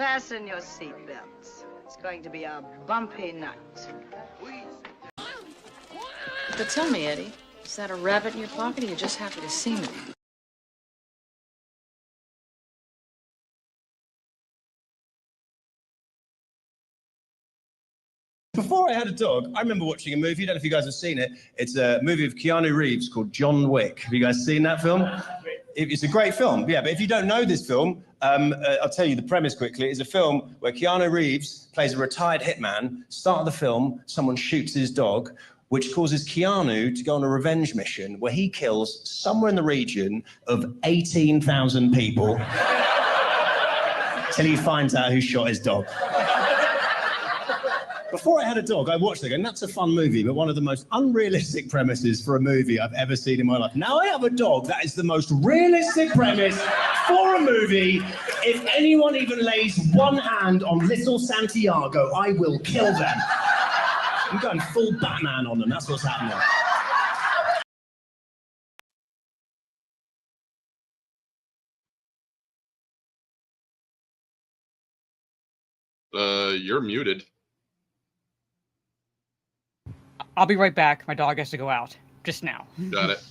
Fasten your seatbelts. It's going to be a bumpy night. But tell me, Eddie, is that a rabbit in your pocket, or you're just happy to see me? Before I had a dog, I remember watching a movie. I don't know if you guys have seen it. It's a movie of Keanu Reeves called John Wick. Have you guys seen that film? It's a great film, yeah. But if you don't know this film, I'll tell you the premise quickly. It's a film where Keanu Reeves plays a retired hitman. Start of the film, someone shoots his dog, which causes Keanu to go on a revenge mission where he kills somewhere in the region of 18,000 people till he finds out who shot his dog. Before I had a dog, I watched it and that's a fun movie, but one of the most unrealistic premises for a movie I've ever seen in my life. Now I have a dog, that is the most realistic premise for a movie. If anyone even lays one hand on little Santiago, I will kill them. I'm going full Batman on them, that's what's happening. You're muted. I'll be right back. My dog has to go out. Just now. Got it.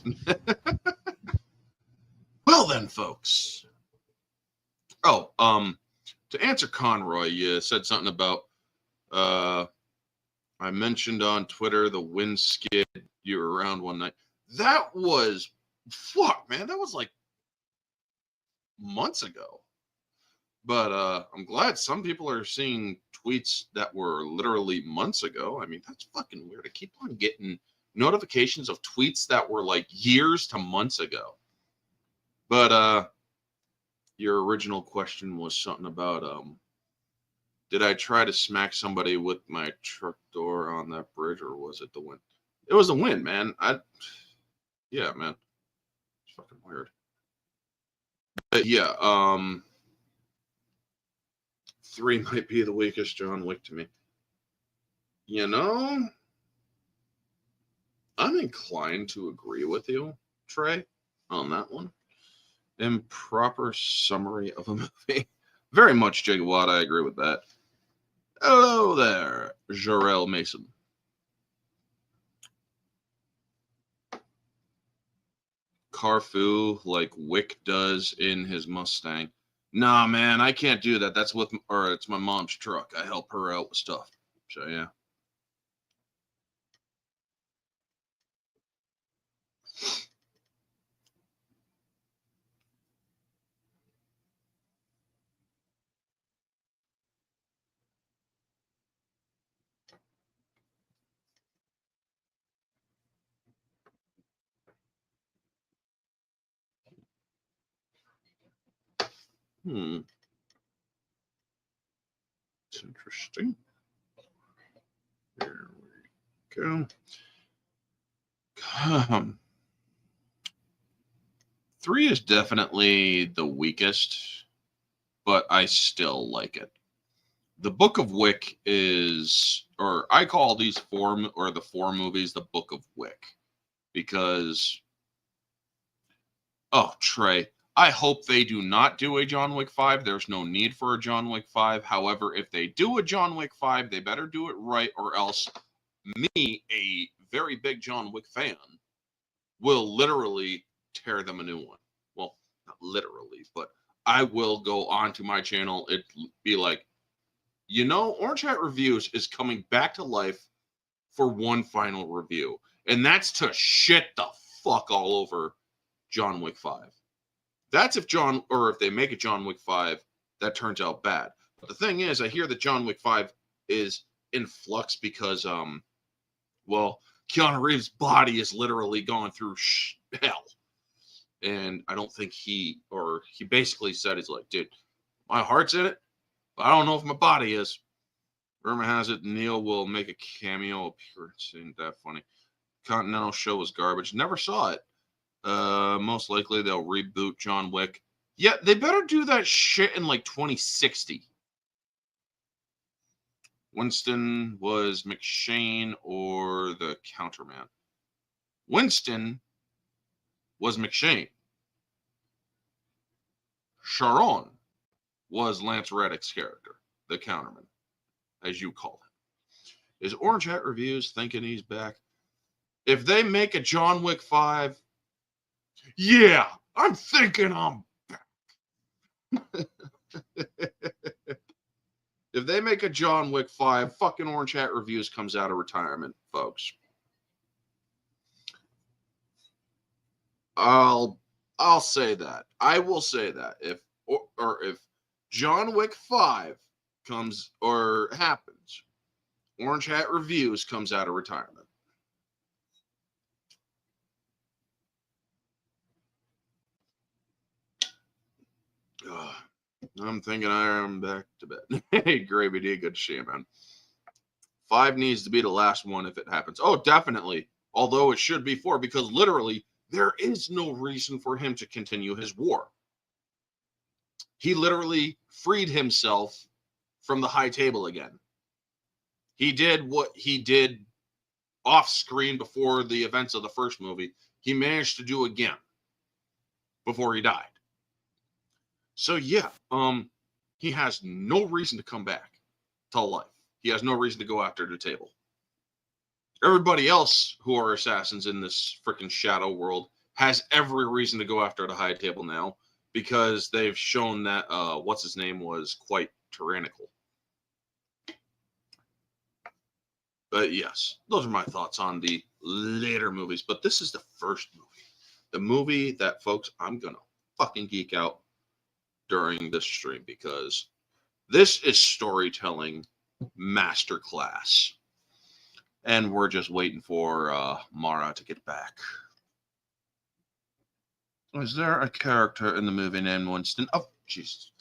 Well then, folks. Oh, to answer Conroy, you said something about, I mentioned on Twitter the wind skid you were around one night. That was, fuck, man, that was like months ago. But I'm glad some people are seeing tweets that were literally months ago. I mean, that's fucking weird. I keep on getting notifications of tweets that were like years to months ago. But your original question was something about did I try to smack somebody with my truck door on that bridge, or was it the wind? It was the wind, man. Yeah, man. It's fucking weird. But yeah, 3 might be the weakest John Wick to me. You know, I'm inclined to agree with you, Trey, on that one. Improper summary of a movie. Very much, Gigawatt, I agree with that. Hello there, Jarrell Mason. Carfu, like Wick does in his Mustang. Nah, man, I can't do that. That's it's my mom's truck. I help her out with stuff. So, yeah. It's interesting. There we go. 3 is definitely the weakest, but I still like it. The Book of Wick is, or I call these the 4 movies the Book of Wick, because, oh, Trey, I hope they do not do a John Wick 5. There's no need for a John Wick 5. However, if they do a John Wick 5, they better do it right, or else me, a very big John Wick fan, will literally tear them a new one. Well, not literally, but I will go onto my channel. It'd be like, you know, Orange Hat Reviews is coming back to life for one final review. And that's to shit the fuck all over John Wick 5. That's if they make a John Wick 5 that turns out bad. But the thing is, I hear that John Wick 5 is in flux because, Keanu Reeves' body is literally going through hell. And I don't think he basically said, he's like, dude, my heart's in it, but I don't know if my body is. Rumor has it Neil will make a cameo appearance. Ain't that funny? Continental show was garbage. Never saw it. Most likely they'll reboot John Wick. Yeah, they better do that shit in like 2060. Winston was McShane or the counterman. Winston was McShane. Sharon was Lance Reddick's character, the counterman, as you call him. Is Orange Hat Reviews thinking he's back? If they make a John Wick 5, yeah, I'm thinking I'm back. If they make a John Wick 5, fucking Orange Hat Reviews comes out of retirement, folks. I'll say that. I will say that if John Wick 5 comes or happens, Orange Hat Reviews comes out of retirement. I'm thinking I'm back to bed. Hey, Gravy D, good to see you, man. 5 needs to be the last one if it happens. Oh, definitely. Although it should be 4, because literally there is no reason for him to continue his war. He literally freed himself from the high table again. He did what he did off screen before the events of the first movie. He managed to do again before he died. So yeah, he has no reason to come back to life. He has no reason to go after the table. Everybody else who are assassins in this freaking shadow world has every reason to go after the high table now, because they've shown that what's his name was quite tyrannical. But yes, those are my thoughts on the later movies. But this is the first movie. The movie that, folks, I'm going to fucking geek out during this stream, because this is storytelling masterclass. And we're just waiting for Mara to get back. Is there a character in the movie named Winston? Oh, Jesus.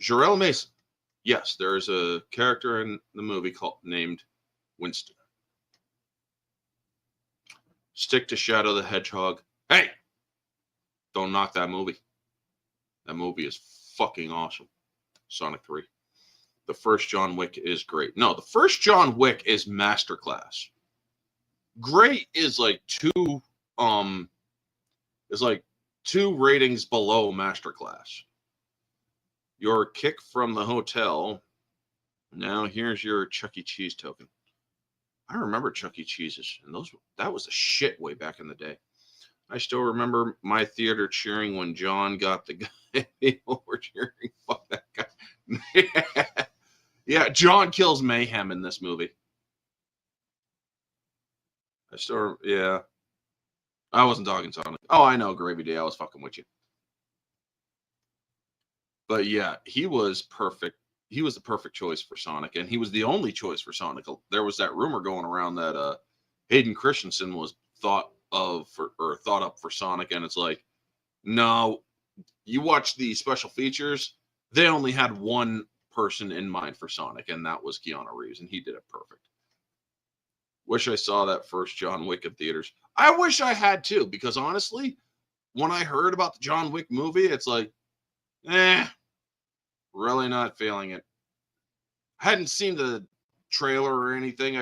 Jarrell Mason. Yes, there is a character in the movie named Winston. Stick to Shadow the Hedgehog. Hey! Don't knock that movie. That movie is fucking awesome. Sonic 3. The first John Wick is great. No, the first John Wick is masterclass. Great is like two ratings below masterclass. Your kick from the hotel. Now here's your Chuck E. Cheese token. I remember Chuck E. Cheese's, and that was a shit way back in the day. I still remember my theater cheering when John got the guy. People were cheering. Fuck that guy. Yeah, John kills Mayhem in this movie. I wasn't talking Sonic. Oh, I know, Gravy Day. I was fucking with you. But yeah, he was perfect. He was the perfect choice for Sonic, and he was the only choice for Sonic. There was that rumor going around that Hayden Christensen was thought up for Sonic, and it's like, no, you watch the special features, they only had one person in mind for Sonic, and that was Keanu Reeves, and he did it perfect. Wish I saw that first John Wick in theaters. I wish I had too, because honestly, when I heard about the John Wick movie, it's like, really not feeling it. I hadn't seen the trailer or anything.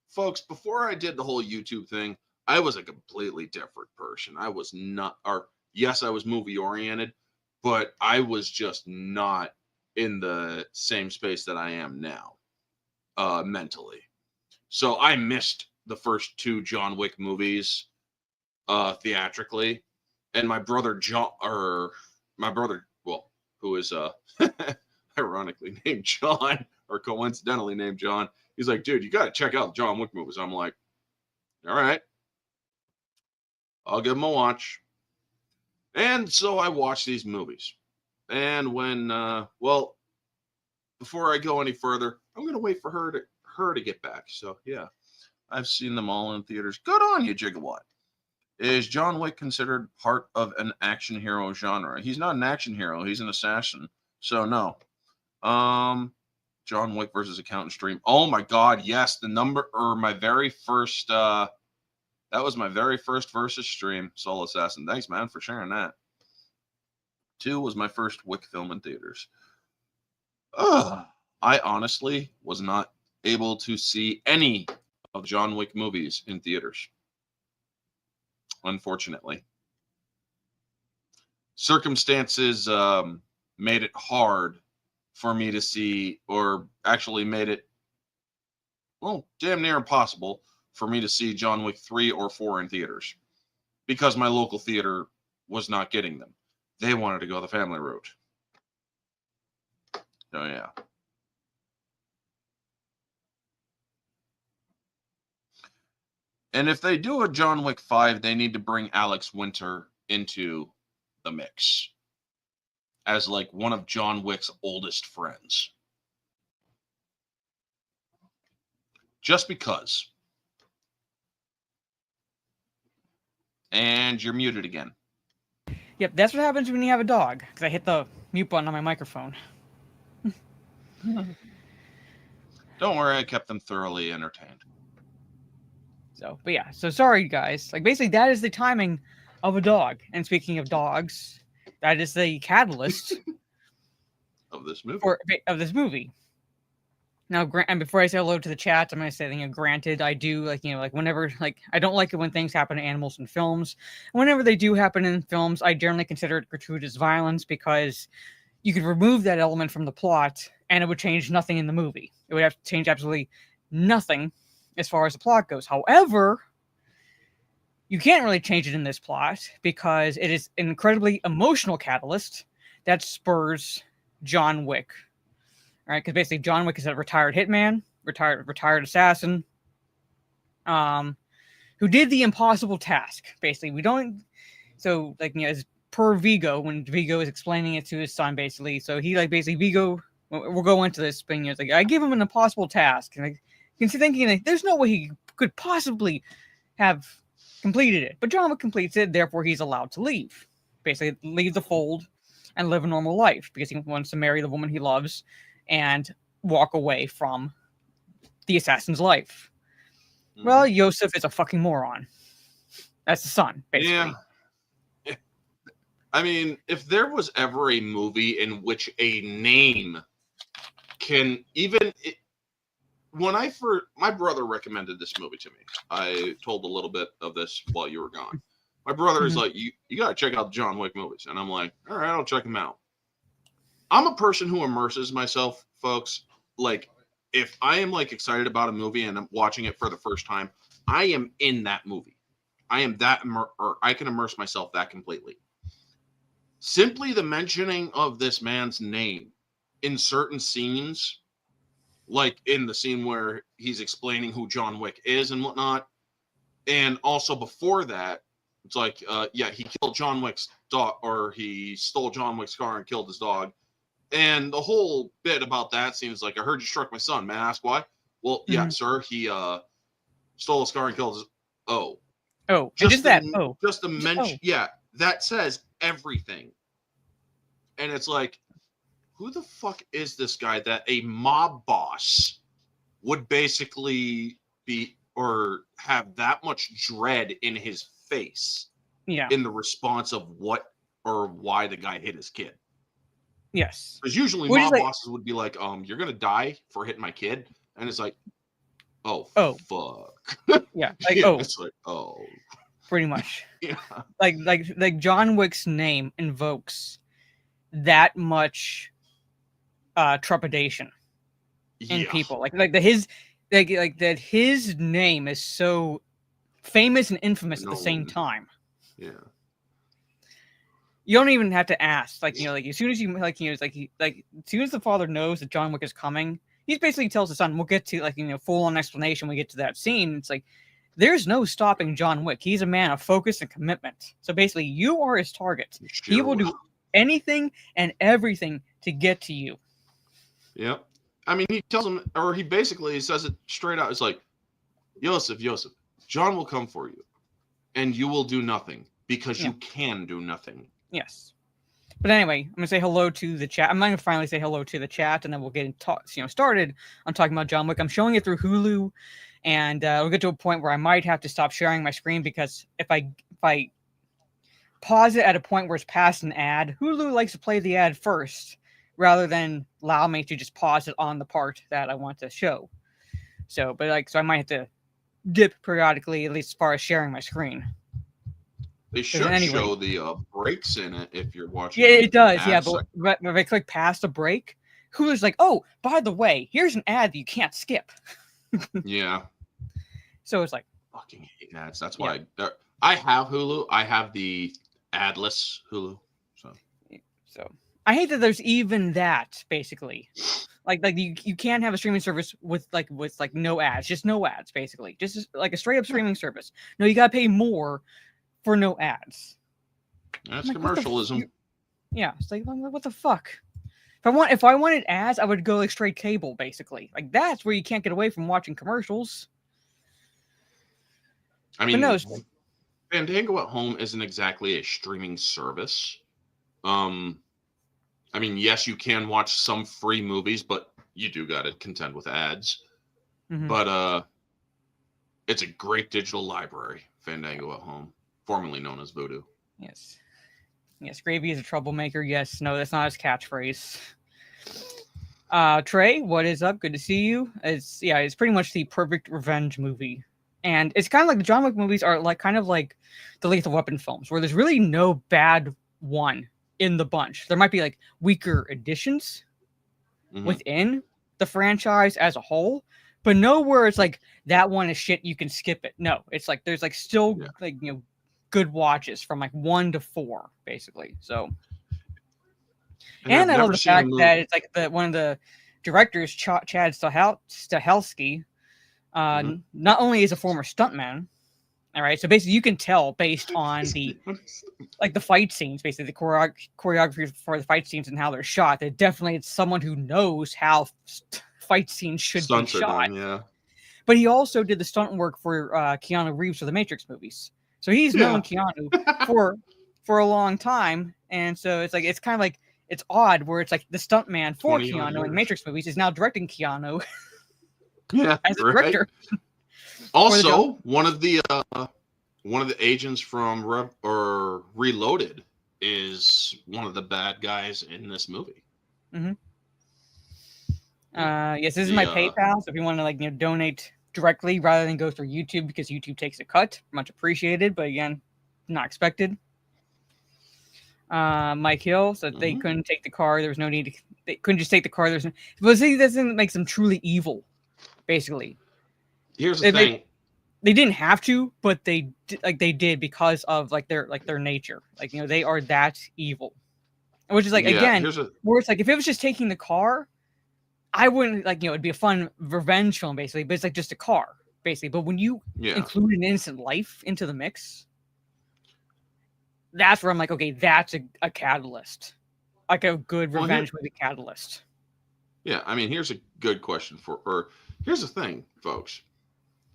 Folks, before I did the whole YouTube thing, I was a completely different person. I was not, yes, I was movie oriented, but I was just not in the same space that I am now, mentally. So I missed the first 2 John Wick movies theatrically, and my brother who is ironically named John, or coincidentally named John, he's like, dude, you got to check out the John Wick movies. I'm like, all right, I'll give them a watch. And so I watched these movies. And when, before I go any further, I'm going to wait for her to get back. So yeah, I've seen them all in theaters. Good on you, Gigawatt. Is John Wick considered part of an action hero genre? He's not an action hero. He's an assassin. So no. John Wick versus Accountant stream. Oh my God, yes. My very first, that was my very first versus stream, Soul Assassin. Thanks, man, for sharing that. 2 was my first Wick film in theaters. I honestly was not able to see any of John Wick movies in theaters. Unfortunately. Circumstances made it hard for me to see, or actually made it, well, damn near impossible for me to see John Wick 3 or 4 in theaters because my local theater was not getting them. They wanted to go the family route. Oh, yeah. And if they do a John Wick 5, they need to bring Alex Winter into the mix as like one of John Wick's oldest friends. Just because. And you're muted again. Yep, that's what happens when you have a dog. Because I hit the mute button on my microphone. Don't worry, I kept them thoroughly entertained. So, but yeah, so sorry, guys. Like, basically, that is the timing of a dog. And speaking of dogs, that is the catalyst Of this movie. of this movie. Now, and before I say hello to the chat, I'm going to say, granted, I do, whenever, I don't like it when things happen to animals in films. Whenever they do happen in films, I generally consider it gratuitous violence because you could remove that element from the plot and it would change nothing in the movie. It would have to change absolutely nothing as far as the plot goes. However, you can't really change it in this plot because it is an incredibly emotional catalyst that spurs John Wick. Right, because basically John Wick is a retired hitman, retired assassin, who did the impossible task. Basically, as per Vigo, when Vigo is explaining it to his son, basically, so he Vigo. We'll go into this, but it's I give him an impossible task, and he's thinking there's no way he could possibly have completed it. But John Wick completes it, therefore he's allowed to leave. Basically, leave the fold and live a normal life because he wants to marry the woman he loves and walk away from the assassin's life. Mm-hmm. Well, Yosef is a fucking moron. That's the son, basically. Yeah. I mean, if there was ever a movie in which a name can even... my brother recommended this movie to me. I told a little bit of this while you were gone. My brother is like, you got to check out the John Wick movies. And I'm like, all right, I'll check them out. I'm a person who immerses myself, folks. Like, if I am excited about a movie and I'm watching it for the first time, I am in that movie. I am that, or I can immerse myself that completely. Simply the mentioning of this man's name in certain scenes, like in the scene where he's explaining who John Wick is and whatnot, and also before that, it's he killed John Wick's dog, or he stole John Wick's car and killed his dog. And the whole bit about that seems like, I heard you struck my son. May I ask why? Well, yeah, sir. He stole his car and killed his... Just a mention. Yeah, that says everything. And it's like, who the fuck is this guy that a mob boss would basically be, or have that much dread in his face? Yeah. In the response of what or why the guy hit his kid. Yes. Because usually mob bosses would be like, you're going to die for hitting my kid. And it's like, fuck. Yeah. It's like, pretty much. Yeah. Like John Wick's name invokes that much trepidation in people. That his name is so famous and infamous at the same time. Yeah. You don't even have to ask. As soon as as soon as the father knows that John Wick is coming, he basically tells the son, we'll get to full on explanation when we get to that scene. It's like, there's no stopping John Wick. He's a man of focus and commitment. So basically, you are his target. Sure. He will do anything and everything to get to you. Yep. I mean, he tells him, or he basically says it straight out. It's like, Yosef, John will come for you, and you will do nothing because you can do nothing. Yes. But anyway, I'm going to say hello to the chat. I'm going to finally say hello to the chat, and then we'll get started on talking about John Wick. I'm showing it through Hulu, and we'll get to a point where I might have to stop sharing my screen because if I pause it at a point where it's past an ad, Hulu likes to play the ad first rather than allow me to just pause it on the part that I want to show. So I might have to dip periodically, at least as far as sharing my screen. They should show the breaks in it if you're watching. Yeah, it does. Yeah, section. but if I click past a break, Hulu's like, oh, by the way, here's an ad that you can't skip. Yeah. So it's like, fucking hate ads. That's why I have Hulu. I have the adless Hulu. So I hate that there's even that, basically. Like you can't have a streaming service with no ads, just no ads, basically. Just like a straight up streaming service. No, you gotta pay more for no ads. That's like, commercialism. Yeah, it's like, what the fuck? If I wanted ads, I would go like straight cable, basically. Like that's where you can't get away from watching commercials. I mean, no, Fandango at Home isn't exactly a streaming service. I mean, yes, you can watch some free movies, but you do got to contend with ads. Mm-hmm. But it's a great digital library, Fandango at Home, formerly known as Vudu. Yes. Yes, Gravy is a troublemaker. Yes, no, that's not his catchphrase. Trey, what is up? Good to see you. It's pretty much the perfect revenge movie. And it's kind of like the John Wick movies are like kind of like the Lethal Weapon films, where there's really no bad one in the bunch. There might be like weaker additions within the franchise as a whole, but nowhere it's like that one is shit, you can skip it. No, it's like there's like still like, you know, good watches from like 1 to 4, basically. So, and I love the fact that it's like one of the directors, Chad Stahelski, not only is a former stuntman. All right, so basically you can tell based on the fight scenes, basically the choreography for the fight scenes and how they're shot, that definitely it's someone who knows how fight scenes should be shot. Yeah. But he also did the stunt work for Keanu Reeves for the Matrix movies. So he's known Keanu for a long time, and so it's like it's kind of like it's odd where it's like the stuntman for Keanu in Matrix movies is now directing Keanu. As a director. Also, one of the agents from Reloaded is one of the bad guys in this movie. Mm-hmm. Yes, this is my PayPal. So if you want to donate directly rather than go through YouTube, because YouTube takes a cut, much appreciated, but again, not expected. Mike Hill said they couldn't take the car. There was no need to. They couldn't just take the car. But see, that doesn't make them truly evil. Basically, here's the thing: they didn't have to, but they did because of their nature. They are that evil, which is where it's like if it was just taking the car, I wouldn't it'd be a fun revenge film basically, but it's like just a car basically. But when you include an innocent life into the mix, that's where I'm like, okay, that's a catalyst, like a good revenge movie catalyst. Yeah, I mean, here's a good question here's the thing, folks.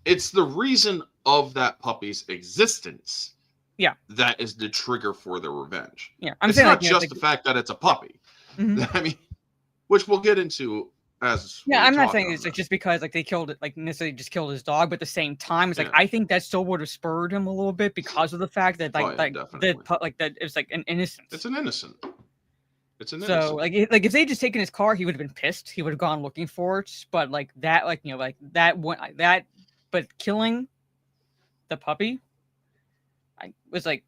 It's the reason of that puppy's existence. Yeah. That is the trigger for the revenge. Yeah. It's not just the fact that it's a puppy. I mean, which we'll get into as. Yeah, I'm not saying it's just because they killed it, necessarily just killed his dog, but at the same time, it's I think that still would have spurred him a little bit because of the fact that that it's like an innocence. It's an innocent. It's an so if they just taken his car, he would have been pissed. He would have gone looking for it. But but killing the puppy, was like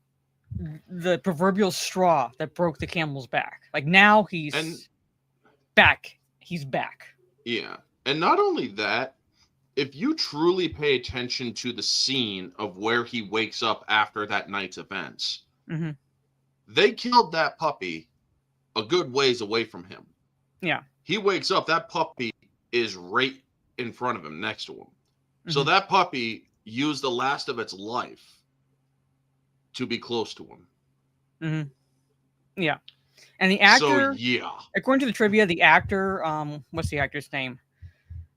the proverbial straw that broke the camel's back. Now he's back. He's back. Yeah, and not only that, if you truly pay attention to the scene of where he wakes up after that night's events, they killed that puppy a good ways away from him. Yeah. He wakes up, that puppy is right in front of him, next to him. So that puppy used the last of its life to be close to him. Yeah. And the actor, so, according to the trivia, the actor, what's the actor's name?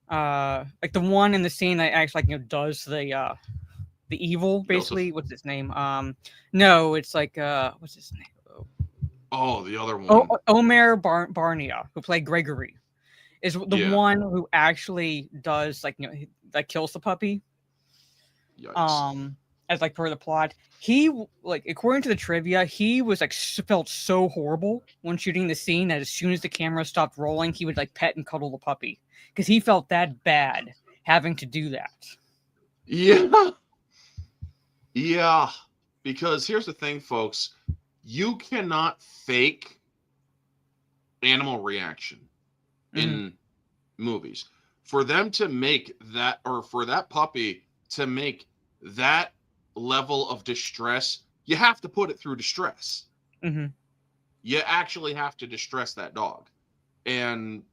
The one in the scene that actually does the evil, basically. Joseph. What's his name? No, it's what's his name? Oh, the other one. Omer Barnia, who played Gregory, is the one who actually does kills the puppy. Yikes. As per the plot, he according to the trivia, he was felt so horrible when shooting the scene that as soon as the camera stopped rolling, he would pet and cuddle the puppy because he felt that bad having to do that. Yeah. Because here's the thing, folks. You cannot fake animal reaction in movies. For them to make that, or for that puppy to make that level of distress, you have to put it through distress. You actually have to distress that dog. And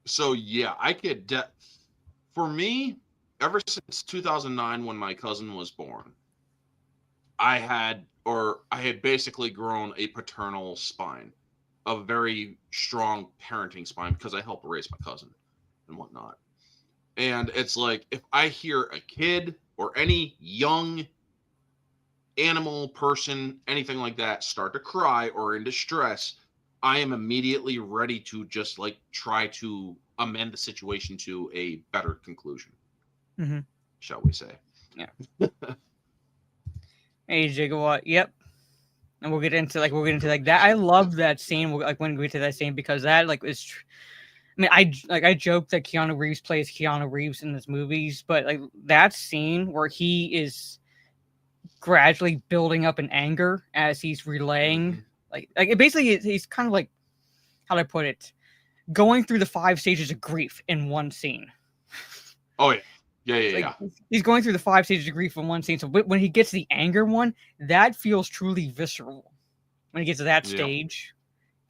so, yeah, I could, for me, ever since 2009, when my cousin was born, I had basically grown a paternal spine, a very strong parenting spine, because I helped raise my cousin and whatnot. And it's like, if I hear a kid or any young animal person, anything like that, start to cry or in distress, I am immediately ready to just like try to amend the situation to a better conclusion, shall we say. Yeah. Hey, Gigawatt. Yep. And we'll get into like that. I love that scene. Like when we get to that scene, because that like is. I mean, I joke that Keanu Reeves plays Keanu Reeves in his movies, but like that scene where he is gradually building up in anger as he's relaying, like basically he's kind of like, how do I put it, going through the 5 stages of grief in one scene. Oh yeah. He's going through the 5 stages of grief in one scene. So when he gets the anger one, that feels truly visceral. When he gets to that stage,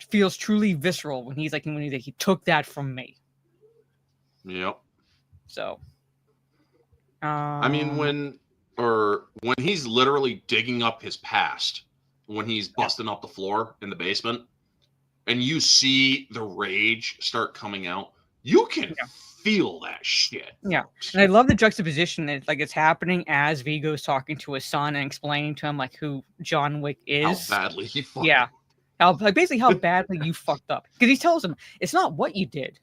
it feels truly visceral. When he's like, he took that from me. Yep. So, I mean, when he's literally digging up his past, when he's busting up the floor in the basement, and you see the rage start coming out, you can feel that shit. Yeah, and I love the juxtaposition. It's happening as Vigo's talking to his son and explaining to him like who John Wick is. How badly he fucked up. How badly you fucked up. Because he tells him it's not what you did,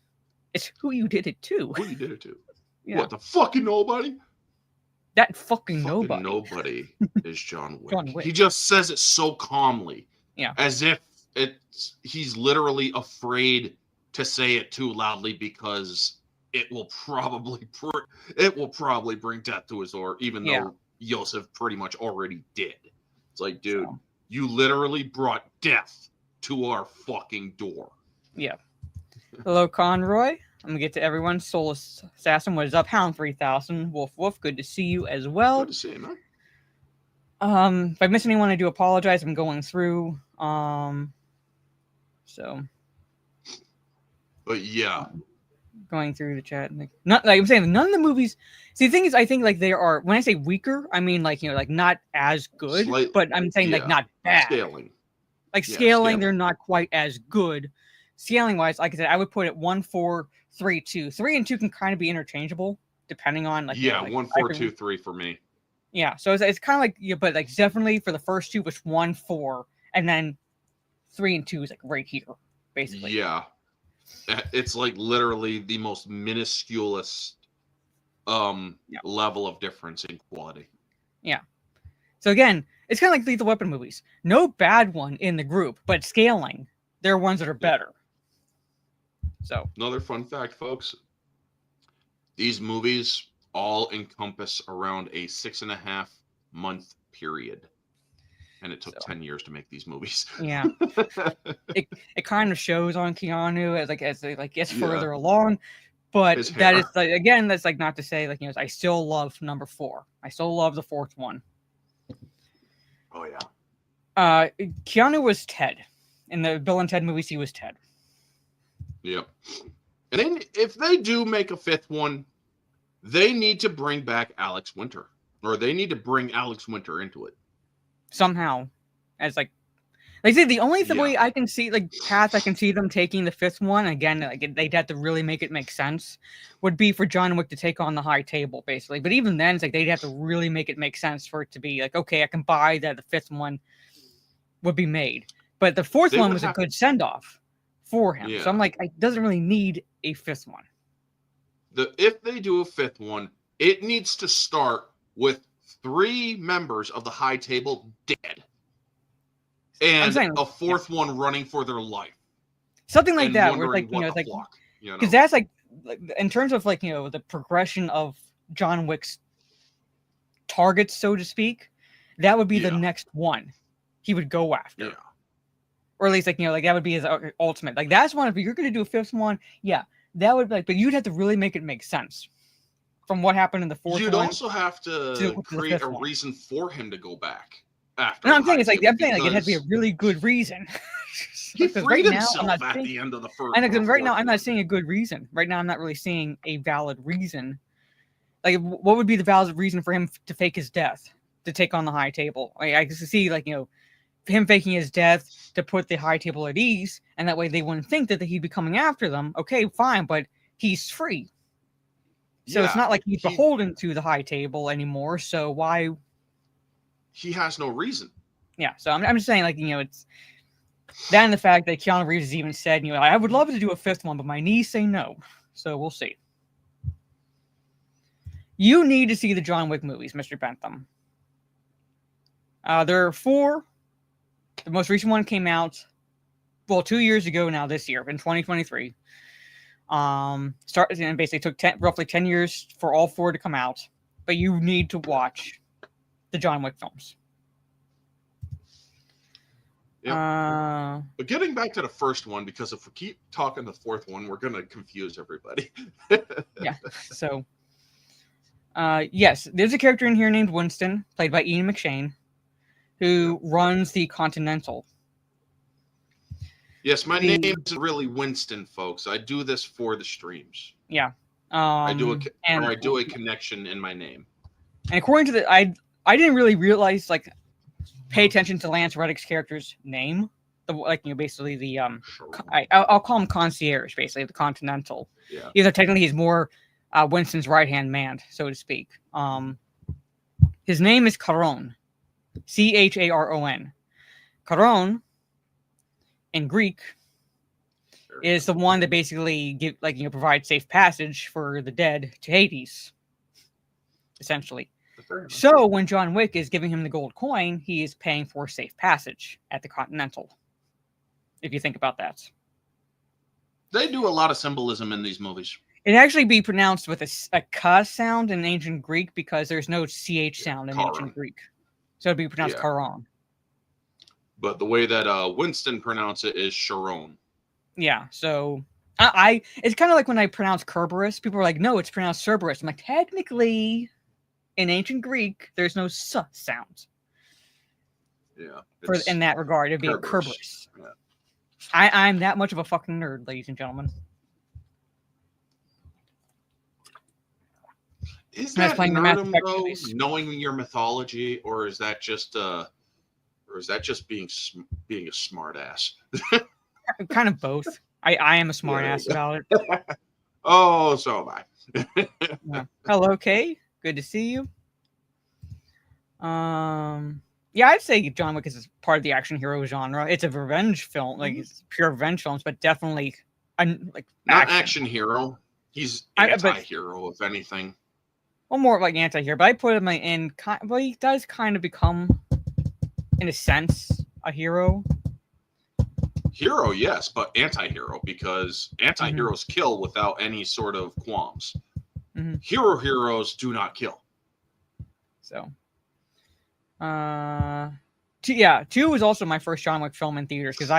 it's who you did it to. Who you did it to? Yeah. What, the fucking nobody? That fucking nobody. Nobody is John Wick. John Wick. He just says it so calmly. Yeah. As if he's literally afraid to say it too loudly because it will probably bring death to his door, even though Yosef pretty much already did. It's like, dude, you literally brought death to our fucking door. Yeah. Hello, Conroy. I'm gonna get to everyone. Soul Assassin, what is up? Hound 3000. Wolf, good to see you as well. Good to see you, man. If I miss anyone, I do apologize. I'm going through. But yeah. Going through the chat, like I'm saying, none of the movies. See, the thing is, I think like they are. When I say weaker, I mean like like not as good, but I'm saying like not bad. Scaling. Scaling, they're not quite as good. Scaling wise, like I said, I would put it 1, 4, 3, 2. 3 and 2 can kind of be interchangeable depending on 1, 4, 2, 3 for me. Yeah, so it's kind of like but like definitely for the first 2, it's 1, 4, and then 3 and 2 is like right here, basically. Yeah. It's like literally the most minusculest level of difference in quality. Yeah. So again, it's kind of like Lethal Weapon movies. No bad one in the group, but scaling, there are ones that are better. So another fun fact, folks. These movies all encompass around a 6.5 month period. And it took 10 years to make these movies. Yeah. it kind of shows on Keanu as it gets further along. But that is like, again, that's like not to say like I still love number 4. I still love the 4th one. Oh yeah. Keanu was Ted. In the Bill and Ted movies, he was Ted. Yep. And then if they do make a 5th one, they need to bring back Alex Winter. Or they need to bring Alex Winter into it. Somehow, as like I say, the only way I can see path I can see them taking the 5th one, again, they'd have to really make it make sense, would be for John Wick to take on the High Table, basically. But even then, it's like they'd have to really make it make sense for it to be like, okay, I can buy that the 5th one would be made. But the 4th one was a good send off for him. Yeah. So I'm like, it doesn't really need a 5th one. If they do a 5th one, it needs to start with 3 members of the High Table dead, and a 4th one running for their life, something like that. Where it's like because that's like in terms of the progression of John Wick's targets, so to speak. that would be the Yeah. next one he would go after. Yeah. Or at least, like, that would be his ultimate. Like, that's one. If you're going to do a fifth one, yeah, that would be like, but you'd have to really make it make sense from what happened in the fourth You'd one. also have to the create a fifth one. reason for him to go back after. No, the I'm saying high it's like, table I'm saying like it has to be a because really good reason. he Because freed right now, himself I'm not at saying, the end of the first. I know, because right now fourth I'm not one. seeing a good reason. Right now I'm not really seeing a valid reason. Like, what would be the valid reason for him to fake his death to take on the high table? I can see, like, him faking his death to put the high table at ease, and that way they wouldn't think that he'd be coming after them. Okay, fine, but he's free. So it's Yeah, not like he's beholden to the high table anymore. So why? He has no reason. Yeah. So I'm just saying, like, it's that and the fact that Keanu Reeves has even said, I would love to do a fifth one, but my knees say no. So we'll see. You need to see the John Wick movies, Mr. Bentham. There are 4. The most recent one came out, 2 years ago now, this year, in 2023. And basically took roughly 10 years for all 4 to come out. But you need to watch the John Wick films. Yep. But getting back to the first one, because if we keep talking the fourth one, we're going to confuse everybody. Yeah. So, yes, there's a character in here named Winston, played by Ian McShane, who runs the Continental. Yes, my name is really Winston, folks. I do this for the streams. Yeah. I do a connection in my name. And according to the, I didn't really realize, like, pay attention to Lance Reddick's character's name. Basically the Sure. I'll call him concierge, basically the Continental. Yeah. Even though technically he's more Winston's right hand man, so to speak. His name is Charon, Charon. Charon in Greek is the one that basically provides safe passage for the dead to Hades, essentially. So when John Wick is giving him the gold coin, he is paying for safe passage at the Continental. If you think about that, they do a lot of symbolism in these movies. it actually be pronounced with a k sound in ancient Greek because there's no ch sound in ancient Greek, so it'd be pronounced Charon. But the way that Winston pronounced it is Sharon. Yeah, so it's kind of like when I pronounce Cerberus, people are like, no, it's pronounced Cerberus. I'm like, technically, in ancient Greek, there's no s sound. Yeah. In that regard, it'd be a Cerberus. Yeah. I'm that much of a fucking nerd, ladies and gentlemen. Is that nerdum, though, knowing your mythology, or is that just being a smart ass? Kind of both. I am a smart ass about it. Oh, so am I. Yeah. Hello, Kay. Good to see you. Yeah, I'd say John Wick is part of the action hero genre. It's a revenge film, like it's pure revenge films, but definitely like not action hero. He's anti-hero, if anything. Well, more like anti-hero, but I put him in. Well, he does kind of become, in a sense, a hero. Hero, yes, but anti-hero, because anti-heroes kill without any sort of qualms. Heroes do not kill. So, 2 was also my first John Wick film in theaters because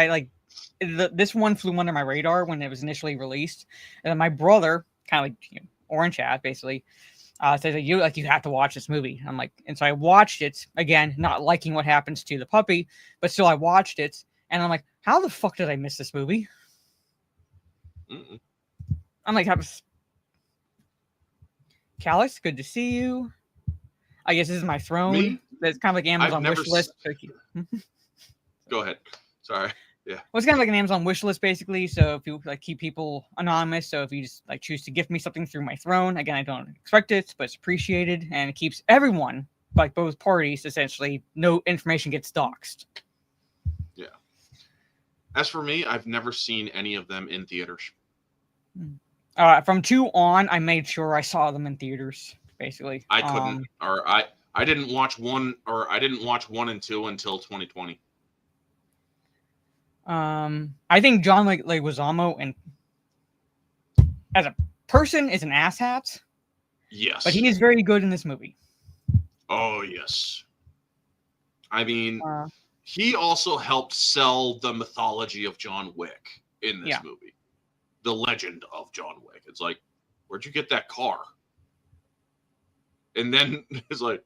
this one flew under my radar when it was initially released, and then my brother, kind of like Orange Hat, basically, says that you have to watch this movie. I'm like, and so I watched it again, not liking what happens to the puppy, but still I watched it, and I'm like, how the fuck did I miss this movie? I'm like, Calix, good to see you. I guess this is my throne. Me? It's kind of like Amazon wish list. Go ahead. Sorry. Yeah. Well, it's kind of like an Amazon wish list, basically. So if you keep people anonymous, so if you just choose to gift me something through my throne, again, I don't expect it, but it's appreciated, and it keeps everyone, both parties, essentially, no information gets doxxed. Yeah. As for me, I've never seen any of them in theaters. From 2 on, I made sure I saw them in theaters. Basically, I couldn't, I didn't watch 1 and 2 until 2020. I think John Leguizamo and as a person is an asshat. Yes, but he is very good in this movie. Oh yes. I mean, Uh, he also helped sell the mythology of John Wick in this Yeah. movie. The legend of John Wick. It's like, where'd you get that car? And then it's like,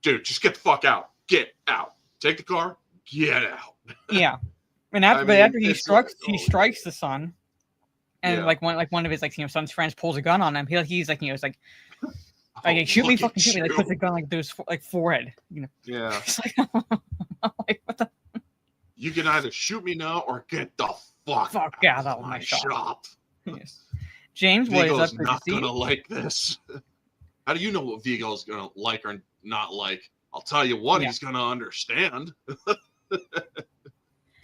dude, just get the fuck out. Get out. Take the car. Get out. yeah. And I after, but mean, after he it's strikes, like, he strikes the son, and Yeah. like one of his son's friends pulls a gun on him. He's like, it's like, Oh, shoot me, look at fucking shoot me. Like you. puts a gun like those like forehead. Yeah. It's like, I'm like, what the You can either shoot me now or get the fuck out of my shop. Yes. James, what is Vigo's up? Good not to see gonna you. like this. How do you know what Vigo's gonna like or not like? I'll tell you what Yeah. he's gonna understand.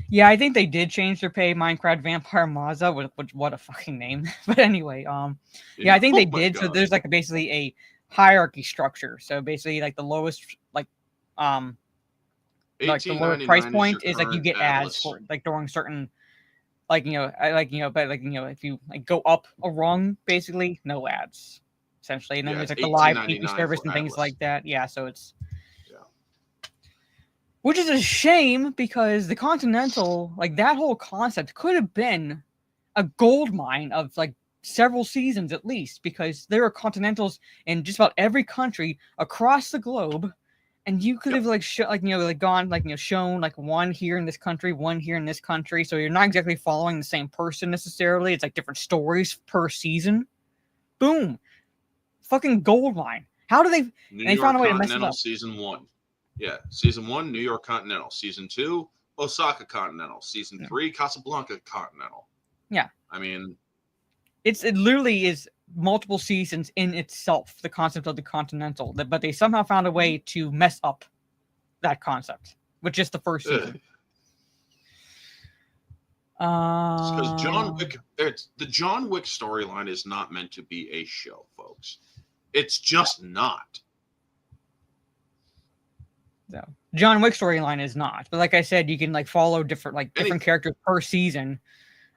Yeah, I think they did change their pay. Minecraft Vampire Mazza, which what a fucking name. But anyway, yeah, I think they Oh my did. So God. there's like basically a hierarchy structure. So basically, like the lowest, like the lowest price $18.99 point your is like you current get ads Atlas. for like during certain, but if you like go up a rung, basically no ads, essentially. And then Yeah, there's it's like the live TV $18.99 service for and things Atlas. like that. Yeah, so it's. Yeah. Which is a shame because the Continental, like that whole concept, could have been a gold mine of like several seasons at least, because there are Continentals in just about every country across the globe, and you could have shown like one here in this country, one here in this country, so you're not exactly following the same person necessarily. It's like different stories per season. Boom, fucking gold mine. How do they? New They York found a way to mess it Continental up. Season 1. Yeah, Season 1, New York Continental. Season 2, Osaka Continental. Season 3, Casablanca Continental. Yeah. I mean, It literally is multiple seasons in itself, the concept of the Continental, but they somehow found a way to mess up that concept with just the first season. Because the John Wick storyline is not meant to be a show, folks. It's just not. So John Wick storyline is not, but like I said, you can like follow different characters per season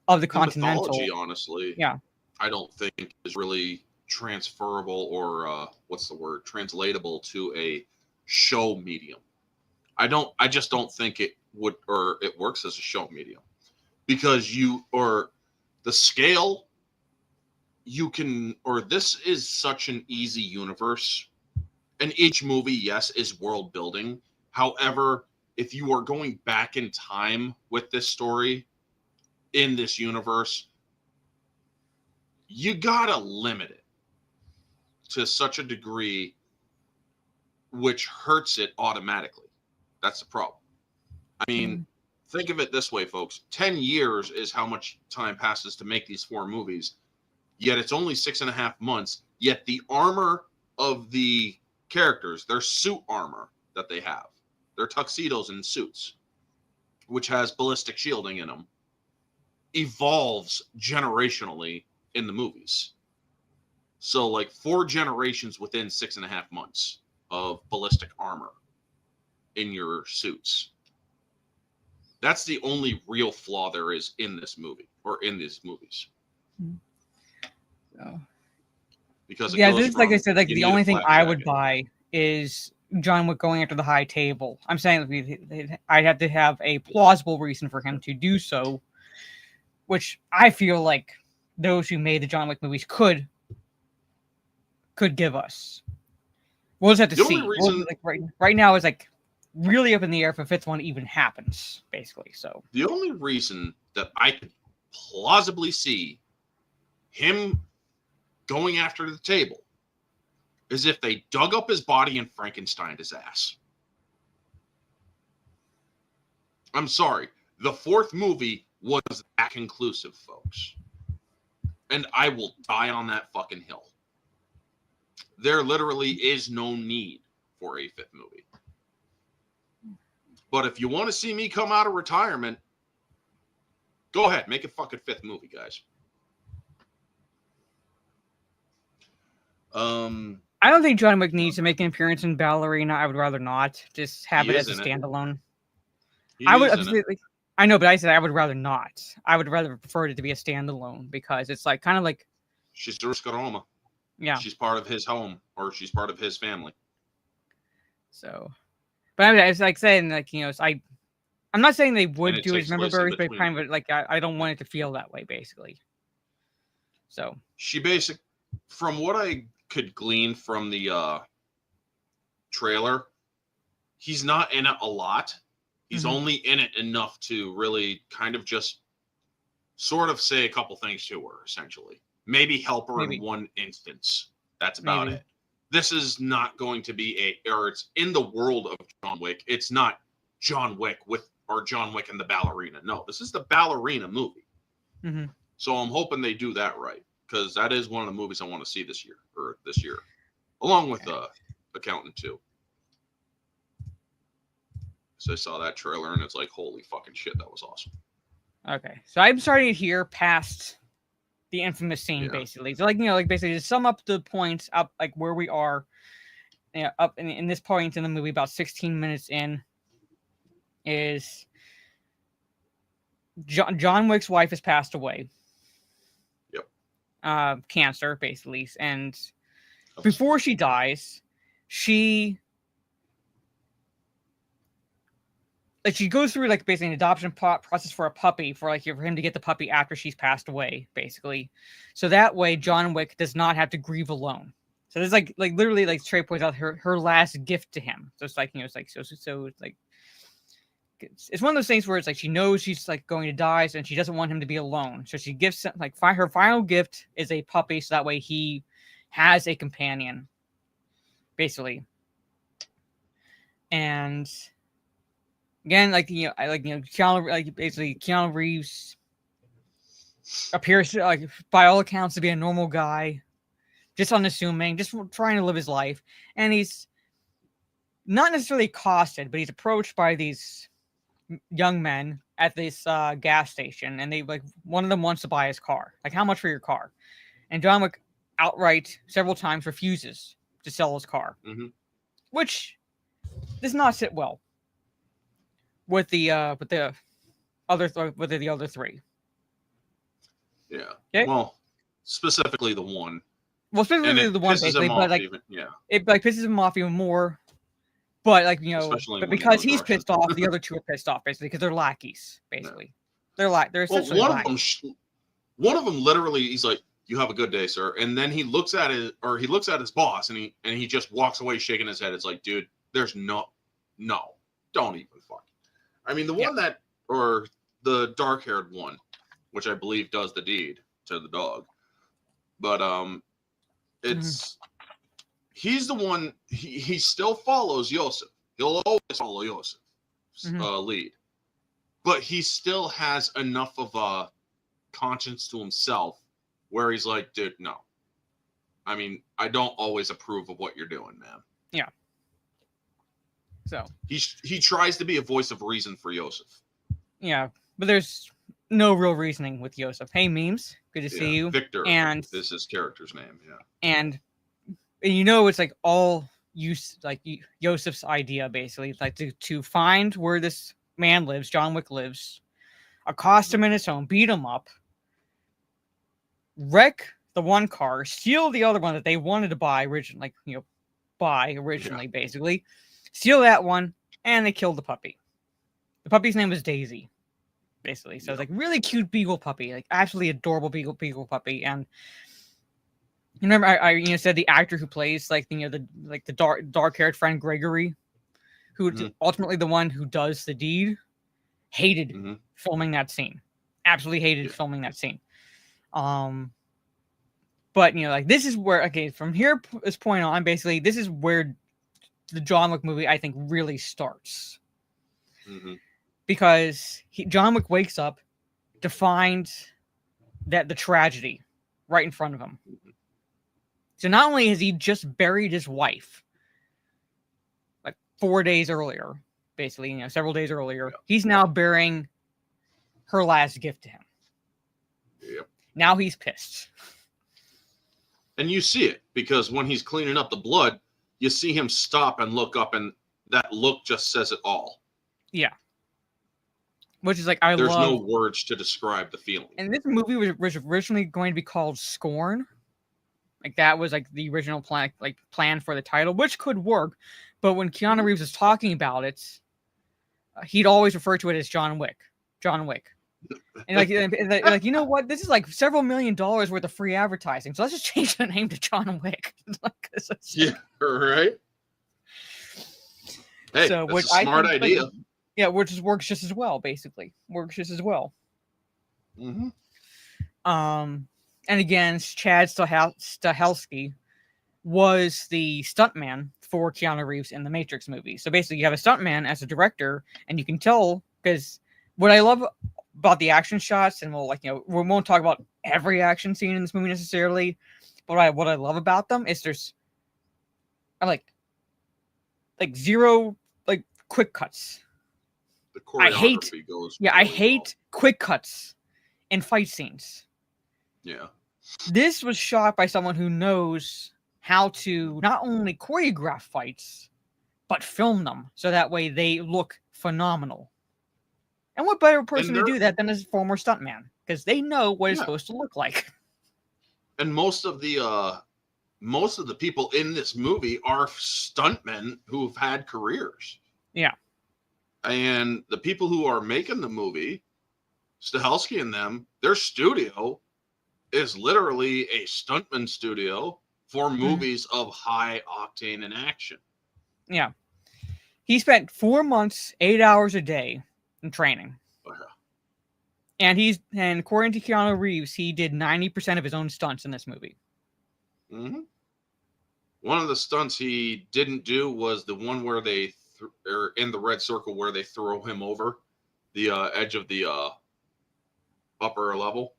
of the Continental. Mythology, honestly, Yeah, I don't think is really transferable or translatable to a show medium. I just don't think it would, or it works as a show medium, because the scale this is such an easy universe, and each movie, yes, is world building. However, if you are going back in time with this story in this universe, you gotta limit it to such a degree which hurts it automatically. That's the problem. I mean, think of it this way, folks. 10 years is how much time passes to make these 4 movies, yet it's only 6.5 months, yet the armor of the characters, their suit armor that they have, their tuxedos and suits, which has ballistic shielding in them, evolves generationally in the movies. So like 4 generations within 6.5 months of ballistic armor in your suits. That's the only real flaw there is in this movie, or in these movies. so. Because This is like I said, like the only thing I would buy is John Wick going after the high table. I'm saying I'd have to have a plausible reason for him to do so, which I feel like those who made the John Wick movies could give us. We'll just have to The see. only reason- Right now is like really up in the air if a 5th one even happens, basically. So the only reason that I could plausibly see him going after the table is if they dug up his body and Frankensteined his ass. I'm sorry. The 4th movie was that conclusive, folks. And I will die on that fucking hill. There literally is no need for a 5th movie. But if you want to see me come out of retirement, go ahead, make a fucking 5th movie, guys. I don't think John Wick needs to make an appearance in Ballerina. I would rather not. Just have it as a standalone. I know, but I said I would rather not. I would rather prefer it to be a standalone because it's like kind of like she's Roma. Yeah. She's part of his home, or she's part of his family. So, But it's like saying, like, I'm not saying they would it do it takes as member place in berries, but between. kind of like I don't want it to feel that way, basically. So from what I could glean from the trailer, he's not in it a lot. He's only in it enough to really kind of just sort of say a couple things to her, essentially. Maybe help her in one instance. That's about it. This is not going to be or it's in the world of John Wick. It's not John Wick or John Wick and the ballerina. No, this is the ballerina movie. So I'm hoping they do that right, because that is one of the movies I want to see this year, along with Accountant 2. So I saw that trailer and it's like, holy fucking shit, that was awesome. Okay, so I'm starting to hear past the infamous scene, basically. So, basically, to sum up the points up, like where we are, up in this point in the movie, about 16 minutes in, is John Wick's wife has passed away. Yep. Cancer, basically, and before she dies, she goes through basically an adoption process for a puppy for him to get the puppy after she's passed away, basically. So that way John Wick does not have to grieve alone. So there's literally Trey points out her last gift to him. So it's it's one of those things where it's she knows she's going to die and she doesn't want him to be alone. So she gives her final gift is a puppy, so that way he has a companion, basically. And again, Keanu Reeves appears to, by all accounts, to be a normal guy, just unassuming, just trying to live his life, and he's not necessarily accosted, but he's approached by these young men at this gas station, and one of them wants to buy his car. How much for your car? And John Wick outright several times refuses to sell his car, which does not sit well with the other three. Yeah. Okay? Well, specifically the one. Well, specifically the one, basically, but it pisses him off even more. But but because he's pissed off, the other two are pissed off, basically, because they're lackeys, basically. Yeah. They're essentially lackeys. One of them literally, he's like, "You have a good day, sir," and then he looks at his boss, and he just walks away shaking his head. It's like, dude, there's no, don't even fuck. I mean, the one or the dark-haired one, which I believe does the deed to the dog, but he's the one. He still follows Yosef. He'll always follow Yosef's lead, but he still has enough of a conscience to himself where he's like, dude, no. I mean, I don't always approve of what you're doing, man. Yeah. So he tries to be a voice of reason for Yosef. Yeah, but there's no real reasoning with Yosef. Hey, memes, good to see you. Victor, and is his character's name. Yeah, and it's all Yosef's idea, basically, to find where this man lives, John Wick lives, accost him in his home, beat him up, wreck the one car, steal the other one that they wanted to buy originally, basically. Steal that one, and they killed the puppy. The puppy's name was Daisy, basically. So it's really cute beagle puppy, absolutely adorable beagle puppy. And you remember I said the actor who plays the dark-haired friend Gregory, who ultimately the one who does the deed, hated filming that scene. Absolutely hated filming that scene. But this is where from this point on, basically this is where the John Wick movie, I think, really starts. Because John Wick wakes up to find that the tragedy right in front of him. So not only has he just buried his wife 4 days earlier, basically, several days earlier, he's now burying her last gift to him. Yep. Now he's pissed. And you see it, because when he's cleaning up the blood, you see him stop and look up, and that look just says it all. Yeah. Which is There's no words to describe the feeling. And this movie was originally going to be called Scorn. Like that was like the original plan for the title, which could work. But when Keanu Reeves was talking about it, he'd always refer to it as John Wick. John Wick. And like, you know what? This is like several $1 million worth of free advertising. So let's just change the name to John Wick. Yeah, right. Hey, so, that's a smart idea. Like, yeah, which works just as well, basically. Works just as well. Mm-hmm. And again, Chad Stahelski was the stuntman for Keanu Reeves in the Matrix movie. So basically, you have a stuntman as a director, and you can tell, because what I love about the action shots, and we won't talk about every action scene in this movie necessarily, but what I love about them is there's like zero like quick cuts. The choreography goes. Yeah, really I hate quick cuts in fight scenes. Yeah. This was shot by someone who knows how to not only choreograph fights, but film them so that way they look phenomenal. And what better person to do that than a former stuntman? Because they know what it's supposed to look like. And most of the people in this movie are stuntmen who've had careers. Yeah. And the people who are making the movie, Stahelski and them, their studio is literally a stuntman studio for movies of high octane and action. Yeah. He spent 4 months, 8 hours a day in training. Oh, yeah. And according to Keanu Reeves, he did 90% of his own stunts in this movie. Mm-hmm. One of the stunts he didn't do was the one where they are in the red circle where they throw him over the edge of the upper level.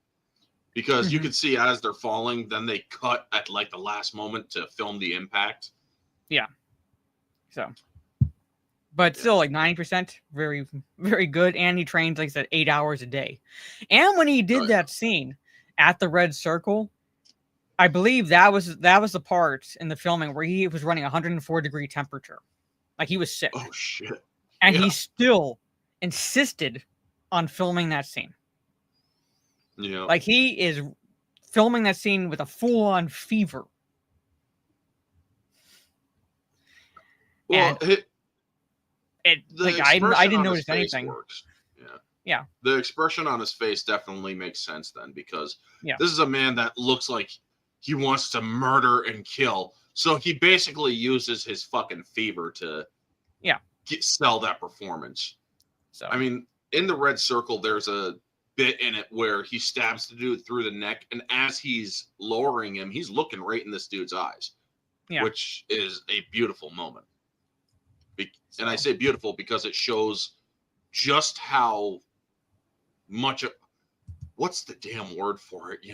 Because you can see as they're falling, then they cut at like the last moment to film the impact. Yeah. So, but still, like 90%, very, very good. And he trained, like I said, 8 hours a day. And when he did that scene at the red circle, I believe that was the part in the filming where he was running 104-degree temperature, like he was sick. Oh shit! And he still insisted on filming that scene. Yeah. Like he is filming that scene with a full-on fever. Well, I didn't notice anything. Works. Yeah. The expression on his face definitely makes sense then, because this is a man that looks like he wants to murder and kill. So he basically uses his fucking fever to sell that performance. So I mean, in the red circle, there's a bit in it where he stabs the dude through the neck, and as he's lowering him, he's looking right in this dude's eyes, which is a beautiful moment. And I say beautiful because it shows just how much what's the damn word for it?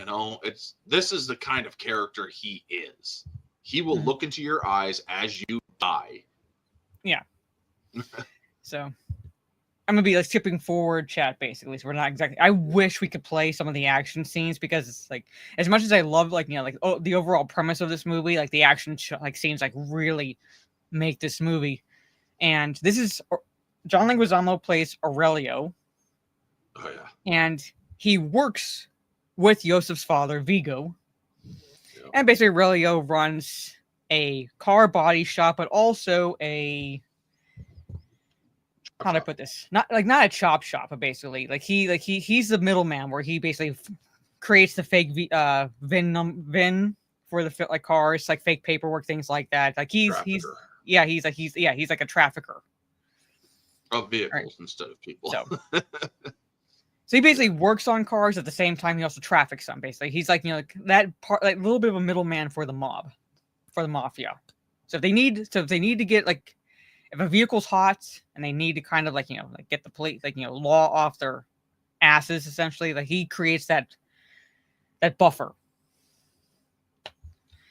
This is the kind of character he is. He will look into your eyes as you die. Yeah. So I'm gonna be like skipping forward chat basically, so we're not exactly. I wish we could play some of the action scenes, because it's like, as much as I love the overall premise of this movie, like the action scenes like really make this movie. And this is John Leguizamo plays Aurelio. Oh yeah. And he works with Yosef's father Vigo. Yep. And basically Aurelio runs a car body shop, but also a how do I put this? Not a chop shop, but basically he's the middleman where he basically creates the fake VIN for the cars, like fake paperwork, things like that. Like he's like a trafficker of vehicles instead of people. So he basically works on cars at the same time. He also traffics them. Basically, he's like that part, like a little bit of a middleman for the mafia. So if they need to get if a vehicle's hot and they need to kind of get the police law off their asses, essentially, like he creates that buffer.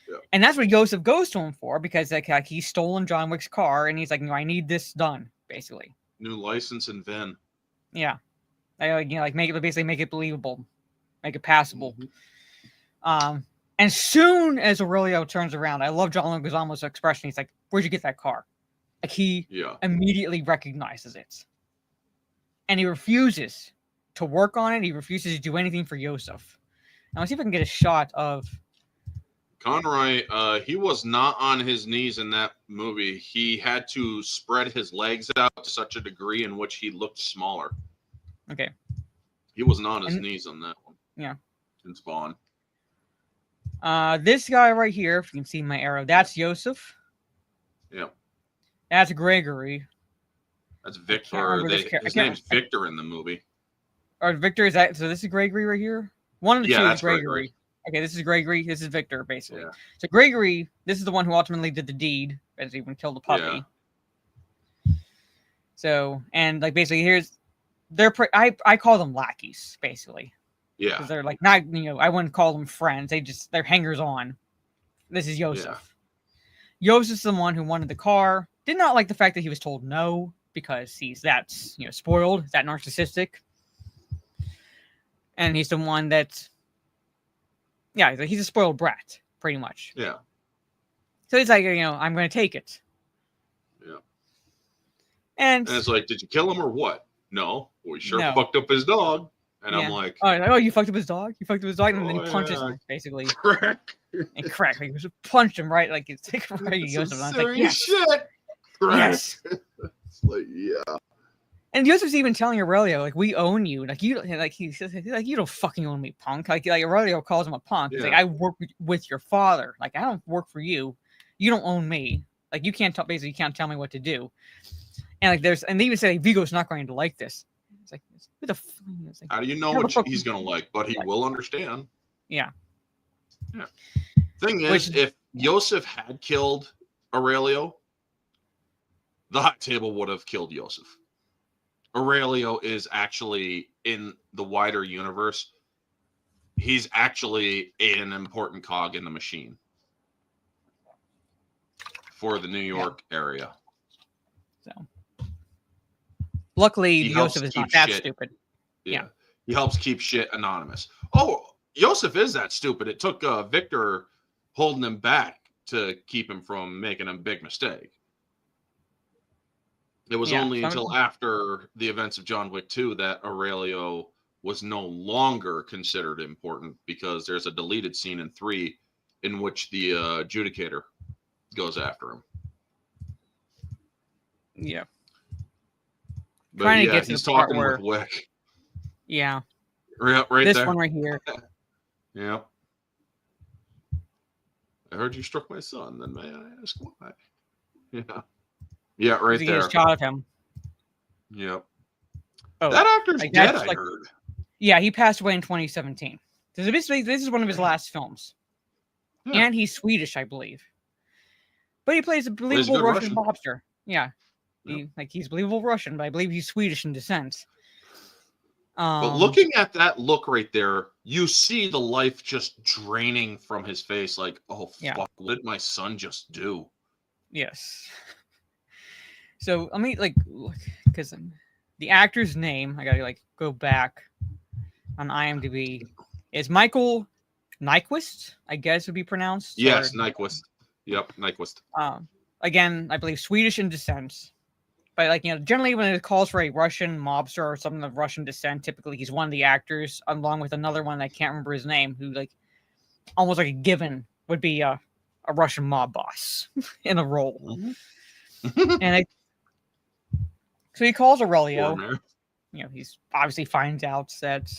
Yeah. And that's what Joseph goes to him for, because like he's stolen John Wick's car and he's like, I need this done, basically. New license and VIN. Yeah. Make it believable, make it passable. Mm-hmm. And soon as Aurelio turns around, I love John Leguizamo's expression. He's like, "Where'd you get that car?" Like he immediately recognizes it, and he refuses to work on it. He refuses to do anything for Yosef. Now let's see if I can get a shot of Conroy, he was not on his knees in that movie. He had to spread his legs out to such a degree in which he looked smaller. Okay. He wasn't on his knees on that one. Yeah. In Spawn. This guy right here, if you can see my arrow, that's Joseph. Yeah. That's Gregory. That's Victor. His name's Victor in the movie. Or Victor, is that, so this is Gregory right here? One of the two is Gregory. Okay, this is Gregory. This is Victor, basically. Yeah. So Gregory, this is the one who ultimately did the deed, as even killed the puppy. Yeah. So, and like basically, I call them lackeys, basically. Yeah. Because they're like not, I wouldn't call them friends. They're hangers on. This is Joseph. Yeah. Joseph's the one who wanted the car. Did not like the fact that he was told no because he's that spoiled, that narcissistic. And he's the one that, he's a spoiled brat, pretty much. Yeah. So he's like, I'm going to take it. Yeah. And it's like, did you kill him or what? No. Well, we sure fucked up his dog. And I'm like, oh, you fucked up his dog? You fucked up his dog? And then he punches him, basically. Crack. And crack. Like, he just punched him right. Like, it's like, right. He goes, and I was like, yes. Shit. Yes. It's like, yeah. And Joseph's even telling Aurelio, like, we own you. Like, you, like, he's like, you don't fucking own me, punk. Like Aurelio calls him a punk. He's like, I work with your father. Like, I don't work for you. You don't own me. Like, you can't basically, you can't tell me what to do. And like, and they even say, Vigo's not going to like this. It's like, who the fuck? Like, how do you know what he's going to like? But he will understand. Yeah. Yeah. Thing is, if Joseph had killed Aurelio, the hot table would have killed Joseph. Aurelio is actually, in the wider universe, he's actually an important cog in the machine for the New York area. So, luckily, Joseph is not that stupid. Yeah. He helps keep shit anonymous. Oh, Joseph is that stupid. It took Victor holding him back to keep him from making a big mistake. It was only until after the events of John Wick 2 that Aurelio was no longer considered important, because there's a deleted scene in 3 in which the adjudicator goes after him. Yeah. But he's talking with Wick. Yeah. Right this there. One right here. Yeah. I heard you struck my son. Then may I ask why? Yeah. Yeah, right there. He shot of him. Yep. Oh, that actor's dead, I heard. Yeah, he passed away in 2017. So basically, this is one of his last films. Yeah. And he's Swedish, I believe. But he plays a believable Russian mobster. Yeah. Yep. He's believable Russian, but I believe he's Swedish in descent. But looking at that look right there, you see the life just draining from his face. Like, oh, fuck, what did my son just do? Yes. So, let me, look, because the actor's name, I gotta, go back on IMDb, is Michael Nyquist, I guess would be pronounced. Yes, Nyquist. Yep, Nyquist. Again, I believe Swedish in descent. But, generally when it calls for a Russian mobster or something of Russian descent, typically he's one of the actors, along with another one, I can't remember his name, who, almost like a given would be a Russian mob boss in a role. Mm-hmm. And so he calls Aurelio. He's obviously finds out that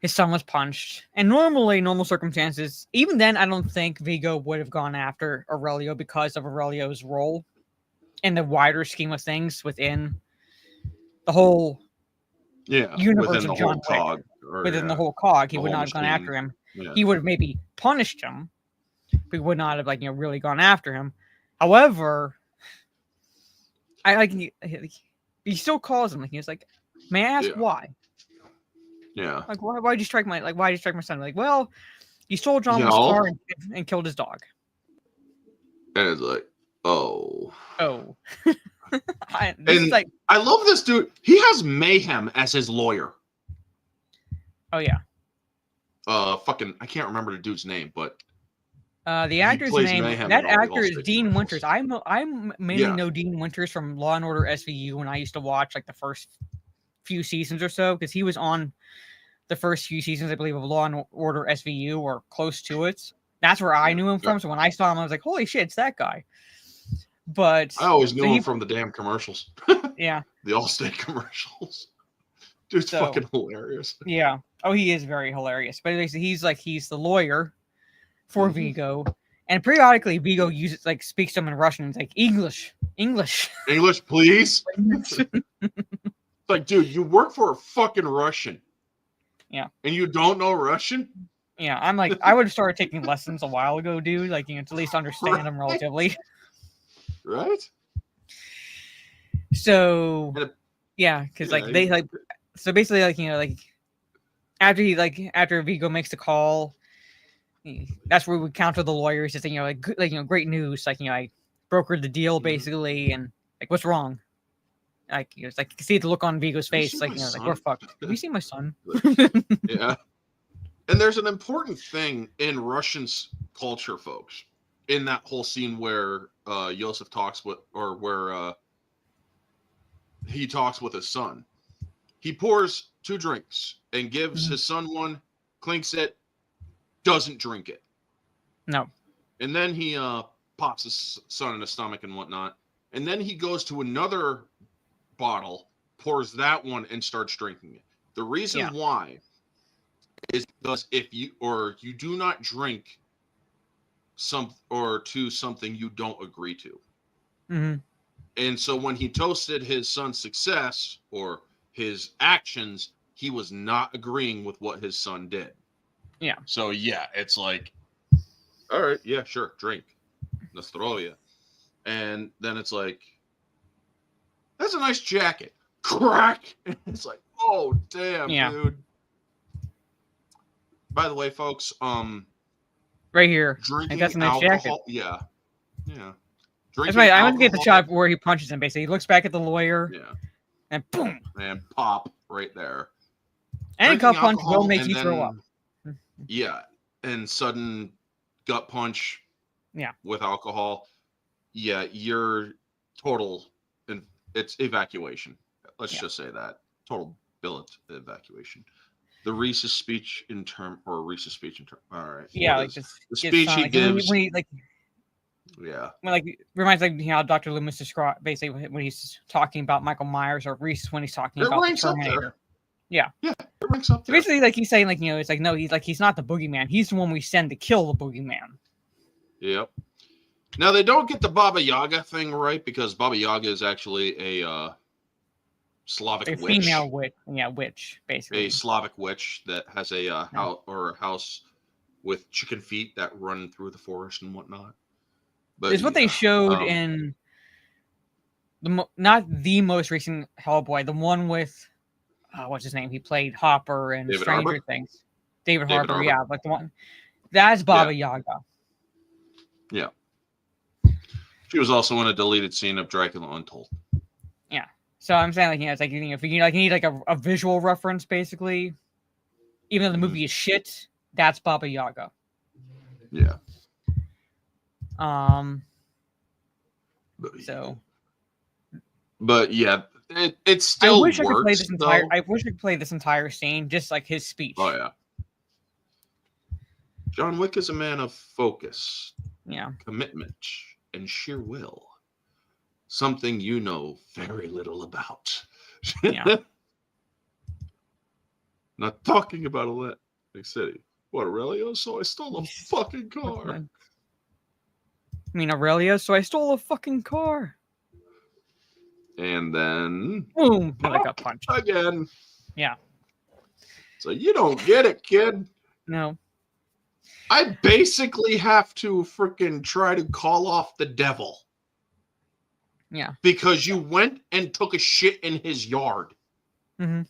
his son was punched. And normally, normal circumstances, even then, I don't think Vigo would have gone after Aurelio because of Aurelio's role in the wider scheme of things within the whole universe of John Wick. Within the whole cog, he would not have gone after him. Yeah. He would have maybe punished him, but he would not have really gone after him. However, he still calls him. He's like, "May I ask why?" Yeah. Why'd you strike my why'd you strike my son? Well, you stole John Wick's car and killed his dog. And it's like, oh. I love this dude. He has Mayhem as his lawyer. Oh yeah. I can't remember the dude's name, but the actor's name, that actor is Dean Winters. I mainly know Dean Winters from Law and Order SVU when I used to watch the first few seasons or so, because he was on the first few seasons, I believe, of Law and Order SVU or close to it. That's where I knew him Yeah. from. So when I saw him, I was like, holy shit, it's that guy. But I always knew so him from the damn commercials. yeah. The Allstate commercials. Dude's So- fucking hilarious. Yeah. Oh, he is very hilarious. But basically, he's the lawyer for Mhm. Vigo, and periodically Vigo uses speaks to him in Russian. It's like English. English, please. It's like, dude, you work for a fucking Russian. Yeah. And you don't know Russian? Yeah, I'm like, I would have started taking lessons a while ago, dude. Like, to at least understand them relatively. Right? So, And yeah, because yeah, they so basically after Vigo makes the call, that's where we counter the lawyers. It's great news. I brokered the deal Mhm. basically, and what's wrong? It's like you can see the look on Vigo's Have you face. seen Like, my like son? we're fucked. Have you seen my son? Yeah. And there's an important thing in Russian culture, folks, in that whole scene where Yosef talks with, or where he talks with his son. He pours 2 drinks and gives Mhm. his son one, clinks it, doesn't drink it. No. And then he pops his son in the stomach and whatnot. And then he goes to another bottle, pours that one, and starts drinking it. The reason Yeah. why is because if you do not drink to something you don't agree to. Hmm. And so when he toasted his son's success or his actions, he was not agreeing with what his son did. Yeah. So yeah, it's like, all right, yeah, sure, drink. Nostrovia. And then it's like, that's a nice jacket. Crack. And it's like, oh damn, Yeah. dude. By the way, folks, Right here. drinking that's a nice alcohol. jacket. Yeah. Yeah. That's Drinking right. I want to get the alcohol- shot where he punches him. Basically, he looks back at the lawyer Yeah. and boom. And pop right there. Any Drinking gut punch will alcohol make and you throw up. Yeah. And sudden gut punch. Yeah. With alcohol. Yeah, you're total. And it's evacuation. Let's Yeah. just say that. Total billet evacuation. The Reese's speech in term. All right. Yeah, What like is- just the gets speech on, he when gives. when he Yeah. reminds how Dr. Loomis described basically when he's talking about Michael Myers, or Reese when he's talking It about the ranks up there. Terminator. Yeah. Yeah, it ranks up So there. basically, he's saying it's no, he's not the boogeyman. He's the one we send to kill the boogeyman. Yep. Now they don't get the Baba Yaga thing right because Baba Yaga is actually a Slavic A witch, female witch, witch basically. a Slavic witch that has a house with chicken feet that run through the forest and whatnot. But It's what they showed in not the most recent Hellboy, the one with what's his name? He played Hopper and David Stranger Harbour? Things. David David Harbour, Harbour. yeah, like the one. That's Baba Yaga. Yeah. She was also in a deleted scene of Dracula Untold. Yeah. So I'm saying it's if you need a visual reference, basically, even though the movie is shit, that's Baba Yaga. Yeah. So. But yeah, it still I wish works. I could play this entire. though. I wish I could play this entire scene, just like his speech. Oh yeah. John Wick is a man of focus, Yeah. commitment, and sheer will. Something you know very little about. Yeah. Not talking about Atlantic City. What, Aurelio? So I stole a fucking car. I mean Aurelia, so I stole a fucking car. And then Boom! Another gut punch. again. Yeah. So you don't get it, kid. No. I basically have to freaking try to call off the devil. Yeah. Because you went and took a shit in his yard. Mm-hmm.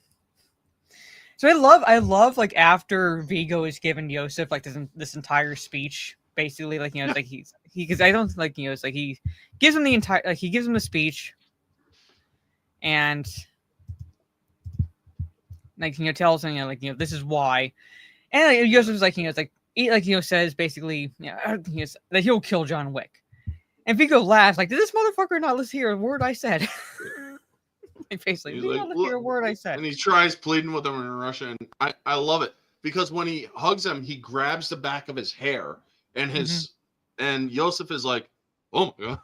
So I love after Vigo is given Yosef this entire speech, basically it's like he because I don't it's like he gives him the entire he gives him the speech, and tells him this is why, and Yosef's says basically that he'll kill John Wick, and Vigo laughs did this motherfucker not listen to hear a word I said? Basically, He's did like, not hear a word I said. And he tries pleading with him in Russian. I love it because when he hugs him, he grabs the back of his hair and his and Yosef is like, oh my God,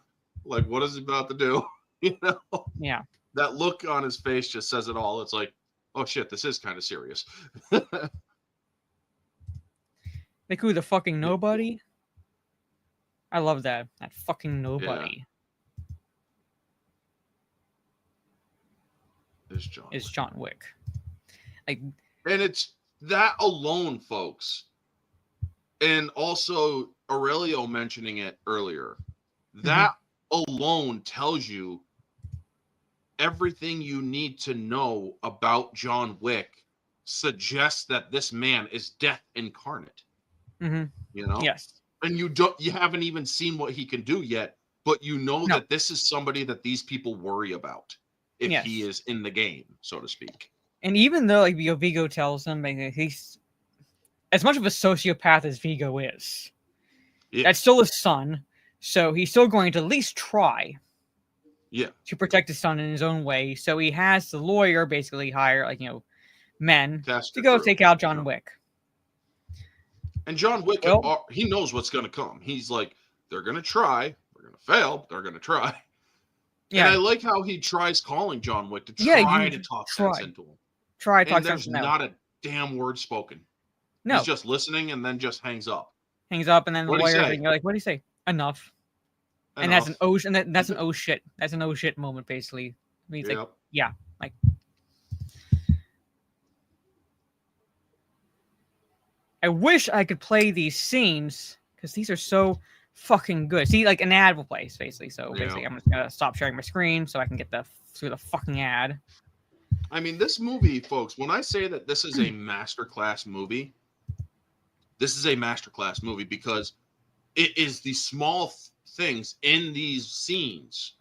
like what is he about to do? You know? Yeah. That look on his face just says it all. It's like, oh shit, this is kind of serious. Like who, the fucking nobody? I love that. That fucking nobody is John Wick. Like, and it's that alone, folks. And also Aurelio mentioning it earlier. That alone tells you everything you need to know about John Wick. Suggests that this man is death incarnate. You know? Yes. And you haven't even seen what he can do yet, but you know that this is somebody that these people worry about if he is in the game, so to speak. And even though like Vigo tells him he's as much of a sociopath as Vigo is, that's still his son, so he's still going to at least try to protect his son in his own way. So he has the lawyer basically hire men to go take out John Wick. And John Wick, he knows what's going to come. He's like, they're going to try. They're going to fail. They're going to try. Yeah. And I like how he tries calling John Wick to try to talk sense into him. And there's not a damn word spoken. No. He's just listening and then just hangs up. Hangs up, and then the lawyer, you're like, what do you say? Enough. And that's an that's an oh shit. That's an oh shit moment, basically. I mean, it's like, yeah. Like, I wish I could play these scenes because these are so fucking good. See, like an ad will play, basically. So basically, I'm just gonna stop sharing my screen so I can get through the fucking ad. I mean, this movie, folks. When I say that this is a masterclass movie, this is a masterclass movie because it is the small things in these scenes,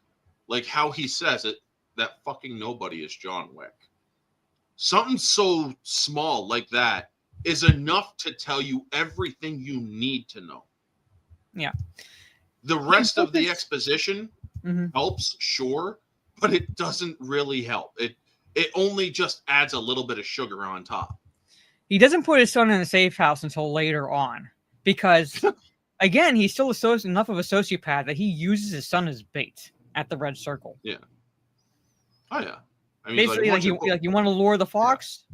like how he says it, that fucking nobody is John Wick. Something so small like that is enough to tell you everything you need to know. Yeah. The rest of the exposition helps, sure, but it doesn't really help. It only just adds a little bit of sugar on top. He doesn't put his son in a safe house until later on because, again, he's still enough of a sociopath that he uses his son as bait at the Red Circle. Yeah. Oh, yeah. I mean, basically, you want to lure the fox?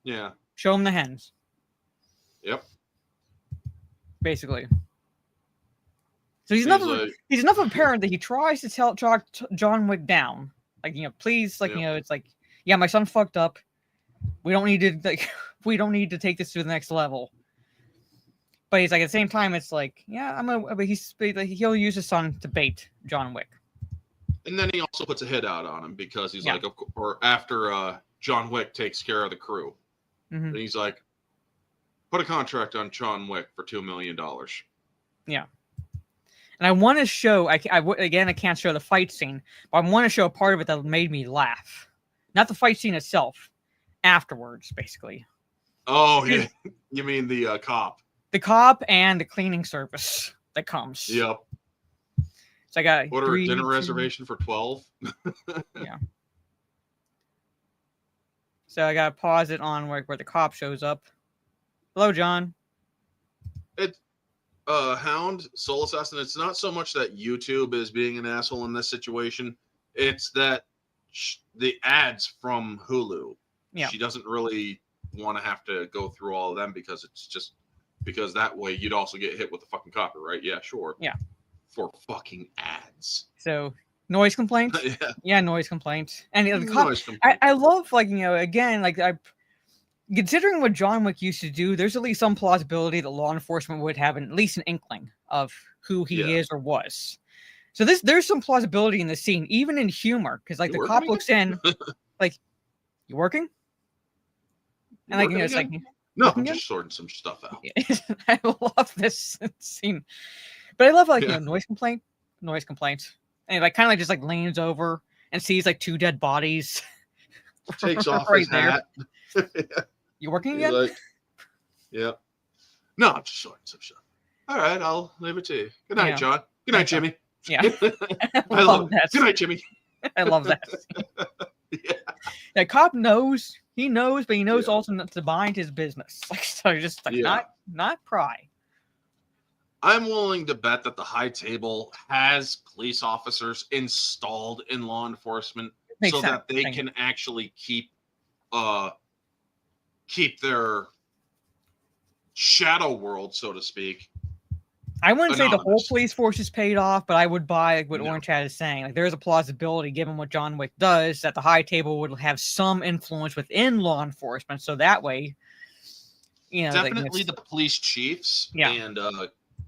Yeah. Show him the hens. Yep. Basically. So he's enough of a parent that he tries to talk John Wick down. Like, please, it's like, yeah, my son fucked up. We don't need to take this to the next level. But he's like, at the same time, it's like, yeah, he'll use his son to bait John Wick. And then he also puts a hit out on him because he's like, or after John Wick takes care of the crew. And he's like, put a contract on John Wick for $2 million. Yeah. And I want to show, I can't show the fight scene, but I want to show a part of it that made me laugh. Not the fight scene itself, afterwards, basically. Oh, yeah. You mean the cop. The cop and the cleaning service that comes. Yep. So I got order a dinner reservation for 12. Yeah. So I got to pause it on where the cop shows up. Hello, John. It's Hound, Soul Assassin. It's not so much that YouTube is being an asshole in this situation. It's that the ads from Hulu. Yeah. She doesn't really want to have to go through all of them because that way you'd also get hit with the fucking copyright. Yeah, sure. Yeah. For fucking ads. So noise complaints. Yeah, noise complaints. And the cop, I love considering what John Wick used to do, there's at least some plausibility that law enforcement would have at least an inkling of who he is or was. So there's some plausibility in the scene, even in humor, because the cop looks in, like, you working? And it's like, no, I'm just sorting some stuff out. I love this scene, but I love noise complaints, and it kind of just leans over and sees two dead bodies. Takes off his hat. You working again? Like, yeah. No, I'm just sorting some stuff. All right, I'll leave it to you. Good night, John. Good night, Jimmy. Yeah. I love that. Good night, Jimmy. I love that. Yeah. That cop knows. He knows, but he knows also not to bind his business. So just not pry. I'm willing to bet that the High Table has police officers installed in law enforcement Makes so sense. that they can actually keep their shadow world, so to speak. I wouldn't say the whole Anonymous. police force is paid off, but I would buy like, what No. Orange Hat is saying. Like, there's a plausibility, given what John Wick does, that the High Table would have some influence within law enforcement. So that way, you know, Definitely the police chiefs Yeah.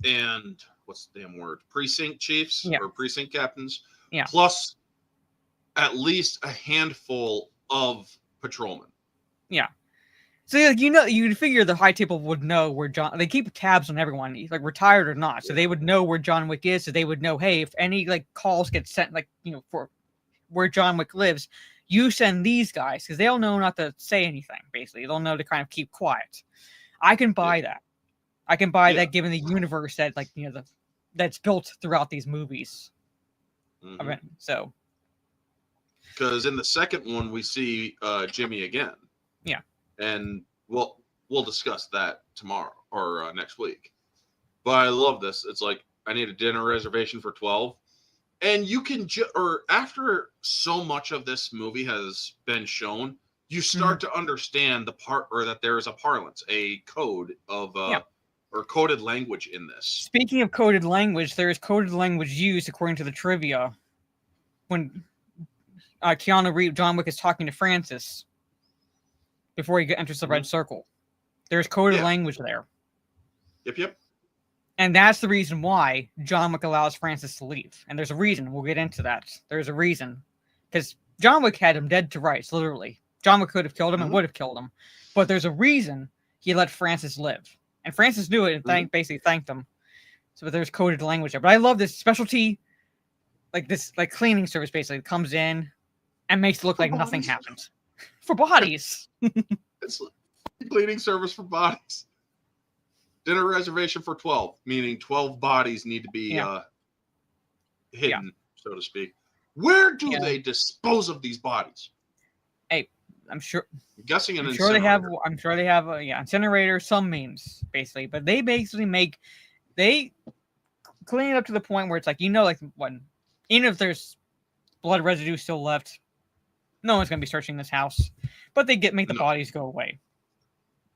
and what's the damn word? Precinct chiefs Yeah. or precinct captains. Yeah. Plus at least a handful of patrolmen. Yeah. So like, you know, you'd figure the High Table would know where John. They keep tabs on everyone, like retired or not. So they would know where John Wick is. So they would know, hey, if any like calls get sent, like, you know, for where John Wick lives, you send these guys, because they'll know not to say anything. Basically, they'll know to kind of keep quiet. I can buy that. I can buy that, given the universe that, like, you know, that's built throughout these movies. Mhm. I mean, so Because in the second one we see Jimmy again. Yeah. And we'll discuss that tomorrow or next week. But I love this. It's like, I need a dinner reservation for 12. And you can or after so much of this movie has been shown, you start to understand that there is a parlance, a code of or coded language in this. Speaking of coded language, there is coded language used according to the trivia when Keanu Reeves, John Wick, is talking to Francis before he enters the red circle. There's coded language there. Yep. And that's the reason why John Wick allows Francis to leave. And there's a reason. We'll get into that. There's a reason. Because John Wick had him dead to rights, literally. John Wick could have killed him and would have killed him. But there's a reason he let Francis live. And Francis knew it and basically thanked him. So there's coded language there. But I love this specialty, like this like cleaning service basically comes in and makes it look like nothing happened. For bodies. It's a cleaning service for bodies. Dinner reservation for 12, meaning 12 bodies need to be hidden, so to speak. Where do they dispose of these bodies? Hey, I'm sure. I'm guessing an I'm incinerator. sure they have a incinerator, some means basically, but they basically they clean it up to the point where it's like, you know, like when even if there's blood residue still left, no one's gonna be searching this house, but they make the bodies go away.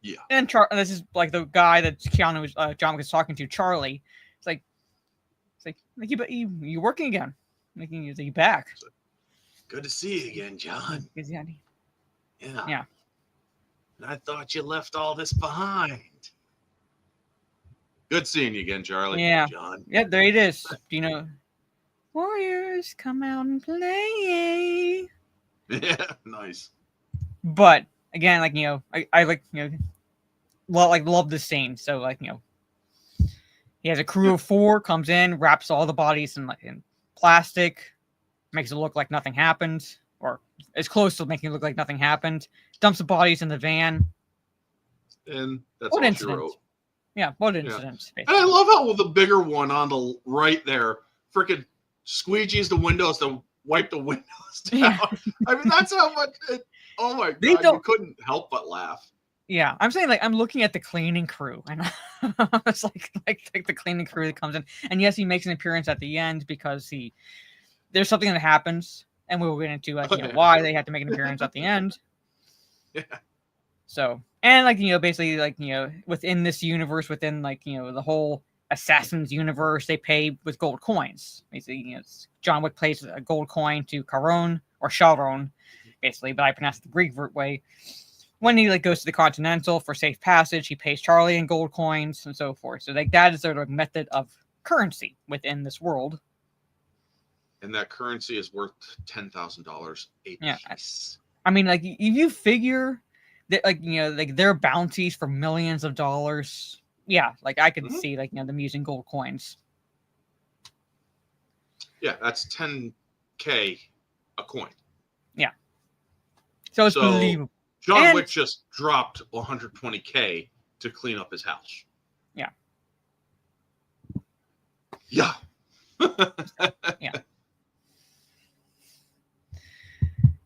Yeah. And this is like the guy that John was talking to, Charlie. It's like you working again, making you back. Good to see you again, John. Yeah. Yeah. And I thought you left all this behind. Good seeing you again, Charlie. Yeah. John. Yeah, there it is. You know, Warriors, come out and play. Yeah, nice. But again, like, you know, I like, you know, love this scene. So like, you know, he has a crew of 4, comes in, wraps all the bodies in plastic, makes it look like nothing happened, or as close to making it look like nothing happened. Dumps the bodies in the van. And that's What all incident? she wrote. Yeah, what incident? And I love how the bigger one on the right there freaking squeegees the windows to wipe the windows down. Yeah. I mean, that's how much. Oh my god, you couldn't help but laugh. Yeah, I'm saying, like, I'm looking at the cleaning crew, and it's like the cleaning crew that comes in, and yes, he makes an appearance at the end because there's something that happens, and we will get into like, you know, why they had to make an appearance at the end. Yeah. So, and like, you know, basically, like, you know, within this universe, within like, you know, the whole Assassin's universe, they pay with gold coins. Basically, you know, John Wick pays a gold coin to Charon or Charon, basically, but I pronounce it the Greek way. When he like goes to the Continental for safe passage, he pays Charlie in gold coins and so forth. So like that is sort of a method of currency within this world. And that currency is worth $10,000 a piece. I mean, like, if you figure that, like, you know, like their bounties for millions of dollars, yeah, like I could see, like, you know, them using gold coins. Yeah, that's $10K a coin. Yeah. So it's believable. John Wick just dropped $120K to clean up his house. Yeah. Yeah. Yeah.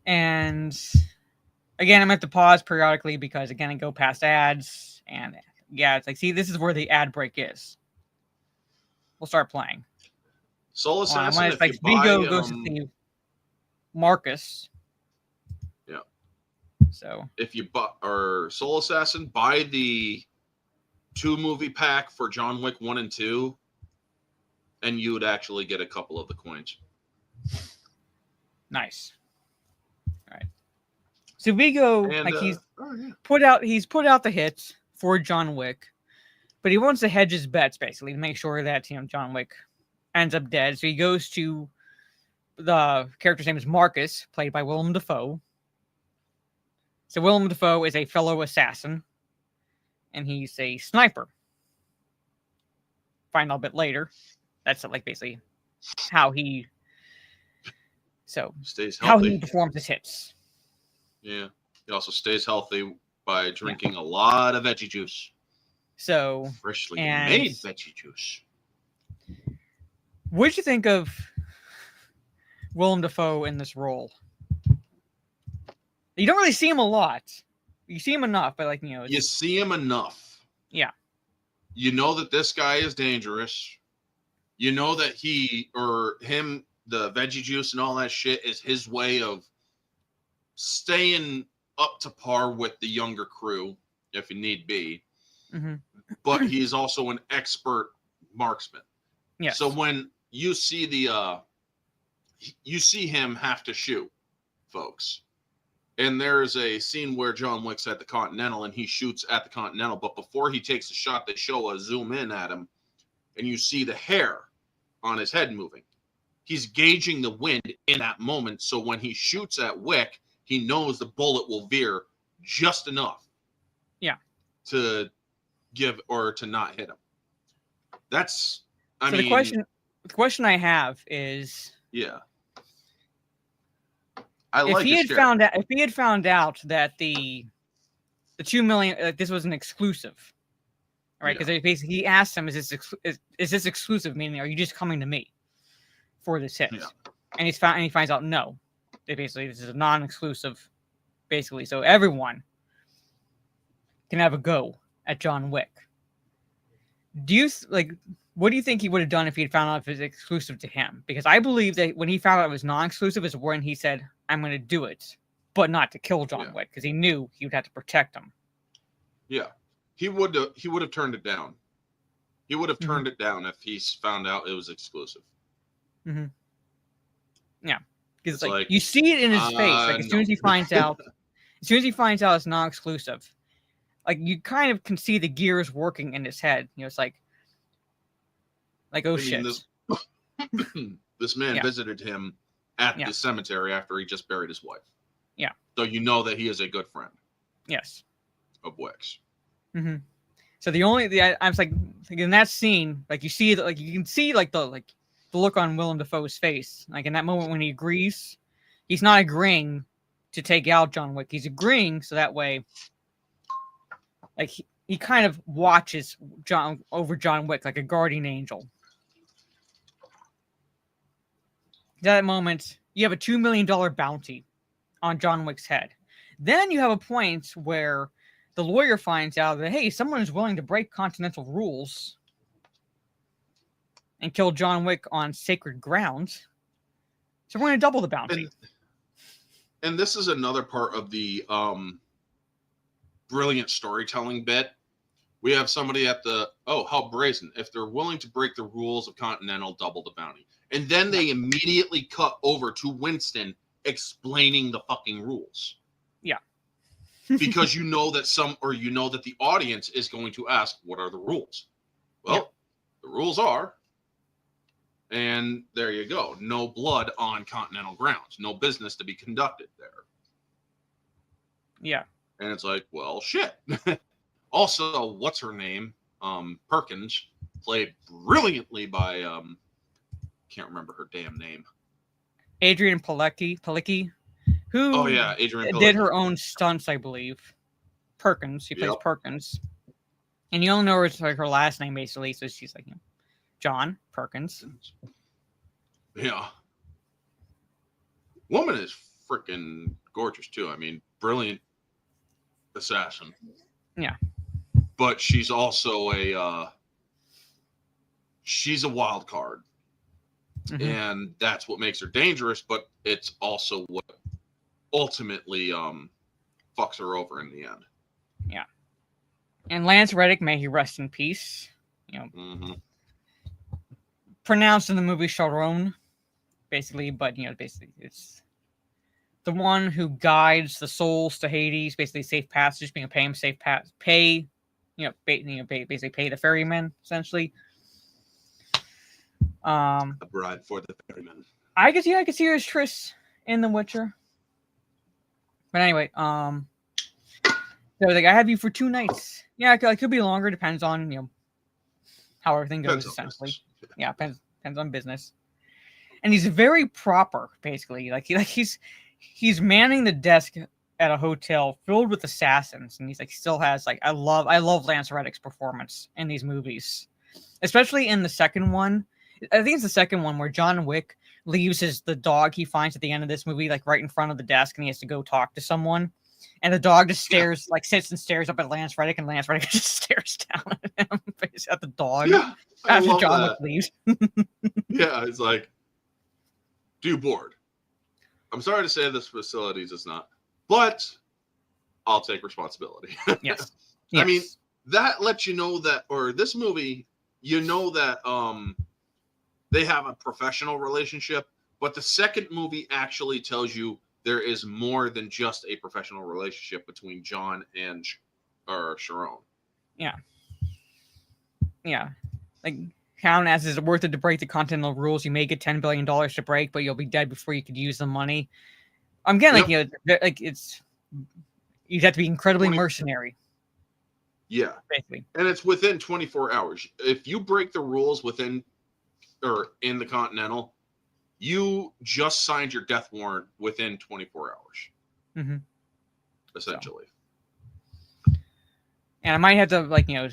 And again, I'm going to have to pause periodically because, again, I go past ads. And yeah, it's like, see, this is where the ad break is. we'll start playing. Soul Assassin. When it's If like you buy, Vigo goes to see Marcus. Yeah. So if you buy or Soul Assassin, buy the 2-movie pack for John Wick 1 and 2, and you would actually get a couple of the coins. nice. All right. So Vigo, And, like he's yeah. put out the hits for John Wick, but he wants to hedge his bets basically to make sure that John Wick ends up dead. So he goes to the character's name is Marcus, played by Willem Dafoe. So Willem Dafoe is a fellow assassin, and he's a sniper. Find out a bit later. That's like basically how he stays healthy. how he performs his hits. Yeah. He also stays healthy by drinking a lot of veggie juice. So Freshly made veggie juice. What did you think of Willem Dafoe in this role? You don't really see him a lot. You see him enough, but you see him enough. Yeah. You know that this guy is dangerous. You know that the veggie juice and all that shit is his way of staying up to par with the younger crew, if he need be. Mm-hmm. But he's also an expert marksman. Yes. So when you see you see him have to shoot folks. And there's a scene where John Wick's at the Continental and he shoots at the Continental, but before he takes a shot, they show a zoom in at him and you see the hair on his head moving. He's gauging the wind in that moment, so when he shoots at Wick, he knows the bullet will veer just enough. Yeah. To give or to not hit him. That's the question I have is, yeah. If he had found out that the 2 million this was an exclusive, right? Because basically he asked him, "Is this exclusive? Meaning, are you just coming to me for this hit?" Yeah. And he finds out no, this is a non-exclusive, basically, so everyone can have a go at John Wick. What do you think he would have done if he had found out if it was exclusive to him? Because I believe that when he found out it was non-exclusive is when he said, "I'm going to do it, but not to kill John Wick," because he knew he would have to protect him. Yeah, he would have turned it down. He would have turned it down if he found out it was exclusive. Mm-hmm. Yeah, because like you see it in his face. Like as soon as he finds out, it's non-exclusive, like you kind of can see the gears working in his head. It's like oh shit. This man visited him at the cemetery after he just buried his wife. Yeah. So you know that he is a good friend. Yes. Of Wick's. Mm-hmm. So I was like in that scene, like you see that, like you can see the look on Willem Dafoe's face, like in that moment when he agrees, he's not agreeing to take out John Wick. He's agreeing so that way, like he kind of watches John Wick like a guardian angel. At that moment, you have a $2 million bounty on John Wick's head. Then you have a point where the lawyer finds out that, hey, someone is willing to break continental rules and kill John Wick on sacred grounds. So we're going to double the bounty. And this is another part of the brilliant storytelling bit. We have somebody at how brazen. If they're willing to break the rules of Continental, double the bounty. And then they immediately cut over to Winston explaining the fucking rules. Yeah. Because you know that the audience is going to ask, what are the rules? Well, the rules are, and there you go. No blood on Continental grounds. No business to be conducted there. Yeah. And it's like, well, shit. Also, what's her name? Perkins, played brilliantly by can't remember her damn name. Adrian Palicki, who Adrian did her own stunts, I believe. Perkins, she plays Perkins, and you only know her last name basically, so she's like John Perkins. Yeah, woman is freaking gorgeous too. I mean, brilliant assassin. Yeah, but she's also she's a wild card. And that's what makes her dangerous, but it's also what ultimately fucks her over in the end. Yeah. And Lance Reddick, may he rest in peace. You know, pronounced in the movie Sharon, basically, but basically it's the one who guides the souls to Hades, basically safe passage, being a pay him safe pass, basically pay the ferryman, essentially. A bride for the ferryman. I could see her as Triss in The Witcher. But anyway, so like I have you for 2 nights. Yeah, it could be longer, depends on how everything goes, essentially. Yeah, depends on business. And he's very proper, basically. He's manning the desk at a hotel filled with assassins, and he's still has I love Lance Reddick's performance in these movies, especially in the second one. I think it's the second one where John Wick leaves the dog he finds at the end of this movie right in front of the desk, and he has to go talk to someone, and the dog just stares sits and stares up at Lance Reddick, and Lance Reddick just stares down at him, at the dog. Yeah, after John Wick leaves. Yeah, it's like, do you bored? I'm sorry to say this facility is not, but I'll take responsibility. Yes. I mean, that lets you know that, or this movie, that they have a professional relationship, but the second movie actually tells you there is more than just a professional relationship between John and Sharon. Yeah. Yeah. Count as is it worth it to break the continental rules? You may get $10 billion to break, but you'll be dead before you could use the money. I'm getting it's you'd have to be incredibly mercenary. Yeah, basically, and it's within 24 hours. If you break the rules within or in the Continental, you just signed your death warrant within 24 hours. Essentially. So. And I might have to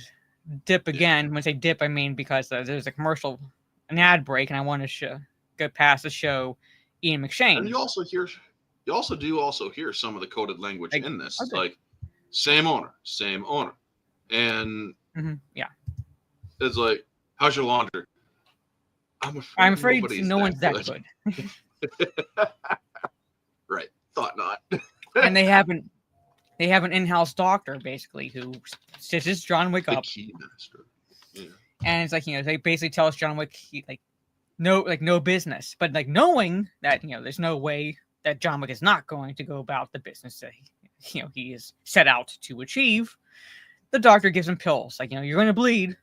dip again. When I say dip, I mean because there's a commercial, an ad break, and I want to go past the show Ian McShane. And you also hear some of the coded language in this. It's same owner. And it's like, how's your laundry? I'm afraid no one's that good. Right. Thought not. And they have an in-house doctor basically who stitches John Wick up. Key master. Yeah. And it's they basically tell us John Wick no business, but knowing that there's no way that John Wick is not going to go about the business that he is set out to achieve. The doctor gives him pills you're going to bleed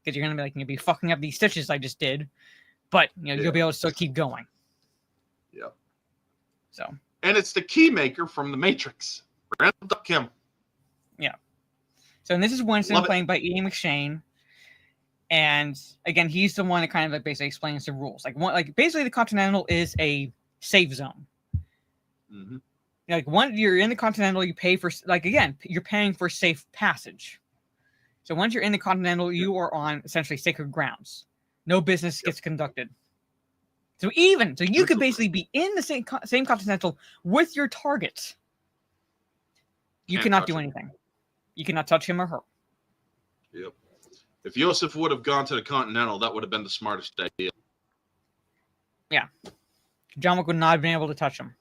because you're going to be fucking up these stitches I just did, but you'll be able to still keep going. Yep. So. And it's the key maker from The Matrix. Randall Kim. Yeah. So and this is Winston played by Ian McShane. And again, he's the one that kind of basically explains the rules. Basically the Continental is a safe zone. Once you're in the Continental, you pay for you're paying for safe passage. So once you're in the Continental, you are on essentially sacred grounds. No business gets conducted. So you could basically be in the same Continental with your target. You cannot do anything. You cannot touch him or her. Yep. If Yosef would have gone to the Continental, that would have been the smartest idea. Yeah. John Wick would not have been able to touch him.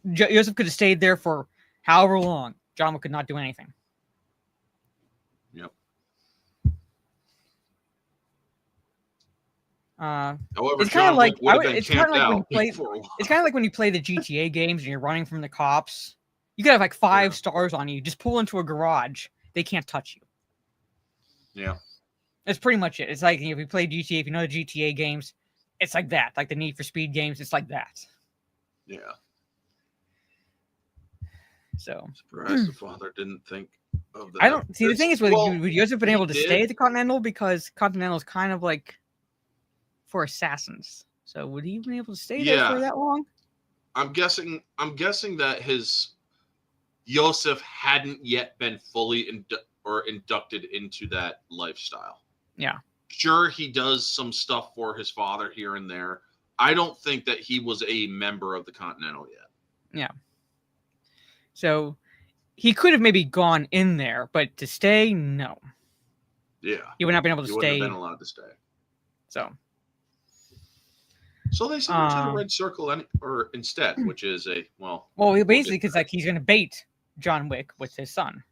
Yosef could have stayed there for however long. John Wick could not do anything. Yep. However, it's kind of when you play the GTA games and you're running from the cops. You could have 5 stars on you. Just pull into a garage. They can't touch you. Yeah. That's pretty much it. It's if you play GTA, if you know the GTA games, it's like that. Like the Need for Speed games, it's like that. Yeah. So. Surprised the father didn't think of that. I don't see. The thing is, would Joseph been able to stay at the Continental because Continental is kind of for assassins. So would he have been able to stay there for that long? I'm guessing that his Yosef hadn't yet been fully inducted into that lifestyle. Yeah. Sure, he does some stuff for his father here and there. I don't think that he was a member of the Continental yet. Yeah. So he could have maybe gone in there, but to stay, no. Yeah. He would not have been able to stay. Wouldn't have been allowed to stay. So So they sent him to the Red Circle or instead, which is well, basically because like he's gonna bait John Wick with his son.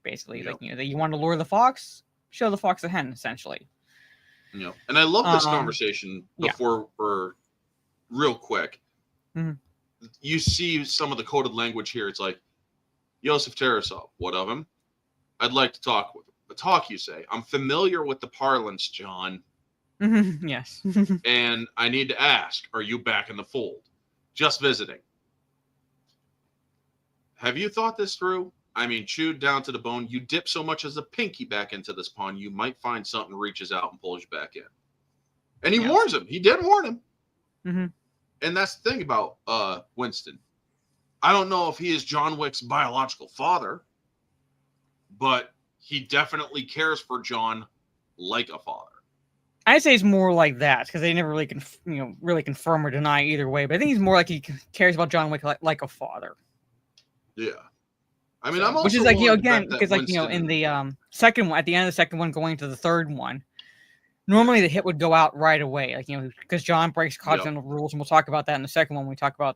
Basically, like that you want to lure the fox, show the fox the hen, essentially. And I love this conversation before we're real quick. Mhm. You see some of the coded language here. It's like, Yosef Tarasov, what of him? I'd like to talk with him. The talk, you say. I'm familiar with the parlance, John. Yes. And I need to ask, are you back in the fold? Just visiting. Have you thought this through? I mean, chewed down to the bone, you dip so much as a pinky back into this pond, you might find something reaches out and pulls you back in. And he warns him. He did warn him. Mm-hmm. And that's the thing about Winston. I don't know if he is John Wick's biological father, but he definitely cares for John like a father. I'd say it's more like that because they never really really confirm or deny either way. But I think he's more like he cares about John Wick like a father. Yeah, I mean, I'm also which is like again because like in the second one, at the end of the second one, going to the third one, normally the hit would go out right away, like because John breaks continental rules, and we'll talk about that in the second one when we talk about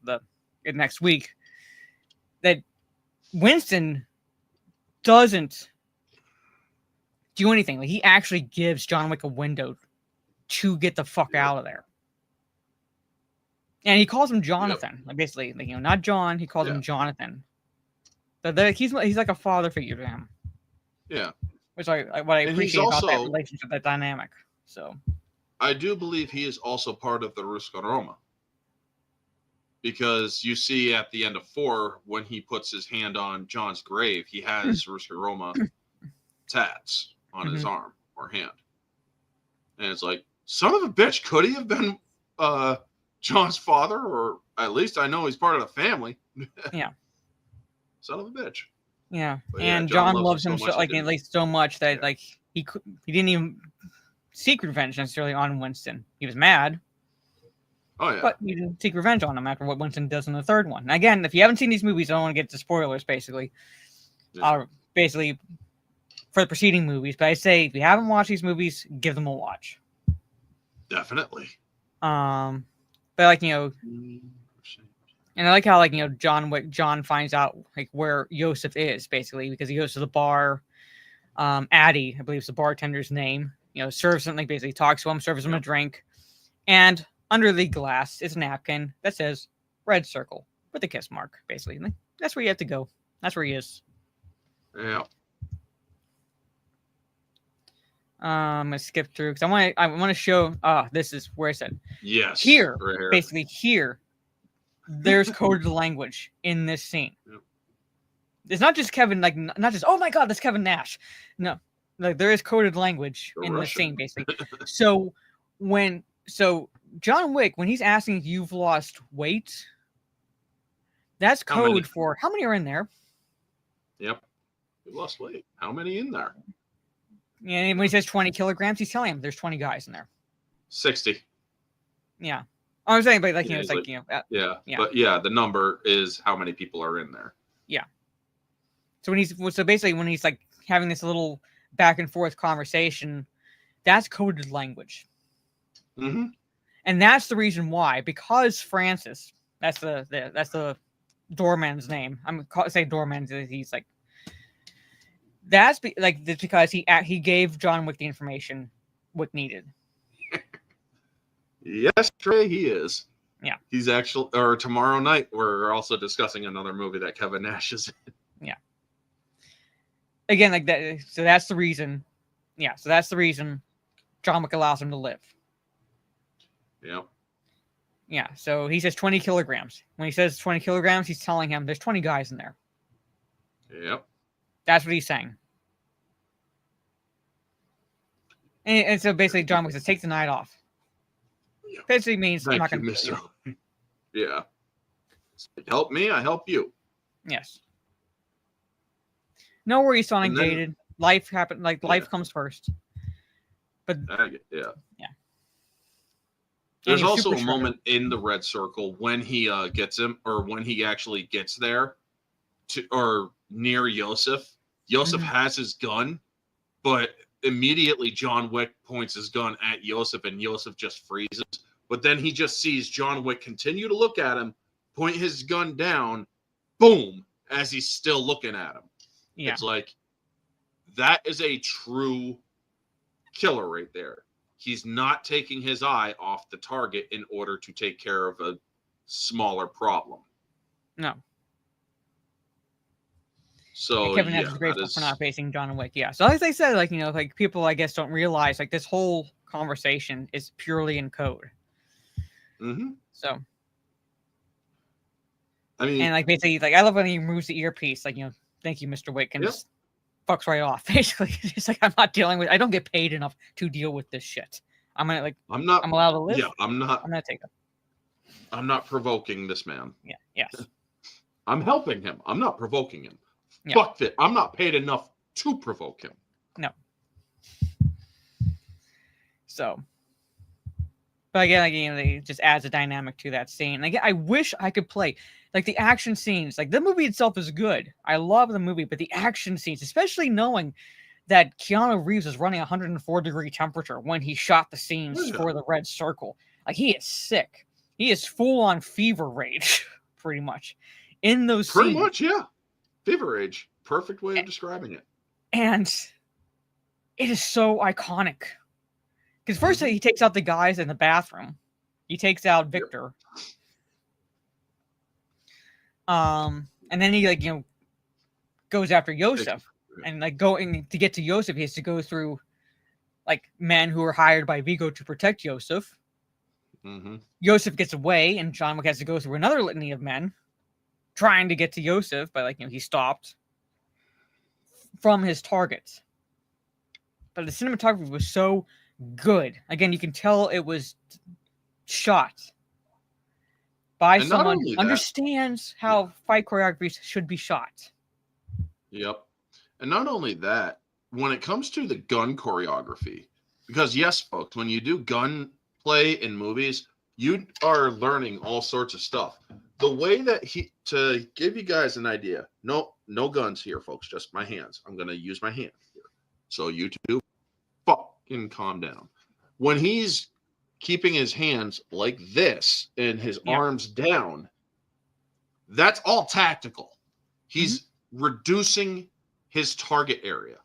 it next week. That Winston doesn't do anything. Like he actually gives John Wick a window to get the fuck out of there. And he calls him Jonathan. Like basically, like, not John, he calls him Jonathan. So he's like a father figure to him. Yeah. Which what I appreciate about that relationship, that dynamic. So I do believe he is also part of the Ruska Roma. Because you see at the end of 4, when he puts his hand on John's grave, he has Ruska Roma tats on his arm or hand. And it's like, son of a bitch, could he have been John's father? Or at least I know he's part of the family. Yeah. Son of a bitch. Yeah. But and John loves him so, like, at least so much that like he didn't even seek revenge necessarily on Winston. He was mad. Oh, yeah. But he didn't seek revenge on him after what Winston does in the third one. Now, again, if you haven't seen these movies, I don't want to get to spoilers, basically. Basically, for the preceding movies. But I say, if you haven't watched these movies, give them a watch. Definitely. But, like, and I like how, like, John finds out, like, where Yosef is, basically, because he goes to the bar. Addie, I believe is the bartender's name, serves him, like, basically talks to him, serves him a drink. And under the glass is a napkin that says Red Circle with a kiss mark, basically. That's where you have to go. That's where he is. Yeah. I'm gonna skip through because I want to show. This is where I said yes. Here, right here. basically here, there's coded language in this scene. Yep. It's not just Kevin, like not just oh my god, that's Kevin Nash. No, like there is coded language in this scene, basically. So John Wick, when he's asking if you've lost weight, that's code for how many are in there. Yep. You lost weight. How many in there? Yeah, and when he says 20 kilograms, he's telling him there's 20 guys in there. 60. Yeah. I'm saying, but like, it's like, yeah. But yeah, the number is how many people are in there. Yeah. So basically when he's like having this little back and forth conversation, that's coded language. Mm-hmm. And that's the reason why, because Francis, that's the doorman's name. I'm gonna say doorman. He's like, that's because he gave John Wick the information Wick needed. Yes, Trey, he is. Yeah. He's actually, or tomorrow night, we're also discussing another movie that Kevin Nash is in. Yeah. Again, like that. So that's the reason. Yeah. So that's the reason John Wick allows him to live. Yep. Yeah. So he says 20 kilograms. When he says 20 kilograms, he's telling him there's 20 guys in there. Yep. That's what he's saying. And so basically, John Wick says, take the night off. Yep. Basically means I'm not going to miss you. Yeah. Help me, I help you. Yes. No worries, Sonic Jaded. Life happened. Like life comes first. But yeah. And there's also a moment in the Red Circle when he gets him, or when he actually gets there, or near Yosef. Yosef has his gun, but immediately John Wick points his gun at Yosef, and Yosef just freezes. But then he just sees John Wick continue to look at him, point his gun down, boom, as he's still looking at him. Yeah. It's like, that is a true killer right there. He's not taking his eye off the target in order to take care of a smaller problem. No. So Kevin yeah, Nash is grateful for not facing John Wick. Yeah. So as I said, like, you know, like people I guess don't realize like this whole conversation is purely in code. Mm-hmm. So I mean, and like basically like I love when he removes the earpiece, like, you know, thank you, Mr. Wick, and Yep. just fucks right off. Basically. It's like I don't get paid enough to deal with this shit. I'm allowed to live. Yeah, I'm gonna take it. I'm not provoking this man. Yeah, yes. I'm helping him. I'm not provoking him. Yeah. Fuck that. I'm not paid enough to provoke him. No. So, but again, like, you know, it just adds a dynamic to that scene. Like, I wish I could play like the action scenes. Like the movie itself is good. I love the movie, but the action scenes, especially knowing that Keanu Reeves is running 104-degree temperature when he shot the scenes for the Red Circle. Like he is sick. He is full on fever rage, pretty much, in those Pretty scenes. much, yeah. Fever rage. Perfect way of describing it. And it is so iconic. Because first he takes out the guys in the bathroom. He takes out Victor. And then he, like, you know, goes after Yosef. And like going to get to Yosef, he has to go through like men who are hired by Vigo to protect Yosef. Mm-hmm. Yosef gets away, and John Wick has to go through another litany of men trying to get to Yosef, but like, you know, he stopped from his targets. But the cinematography was so good. Again, you can tell it was shot by someone who understands how fight choreography should be shot. Yep. And not only that, when it comes to the gun choreography, because yes, folks, when you do gun play in movies, you are learning all sorts of stuff. The way that to give you guys an idea, no guns here, folks, just my hands. I'm going to use my hand here. So you two fucking calm down. When he's keeping his hands like this and his arms down, that's all tactical. He's reducing his target area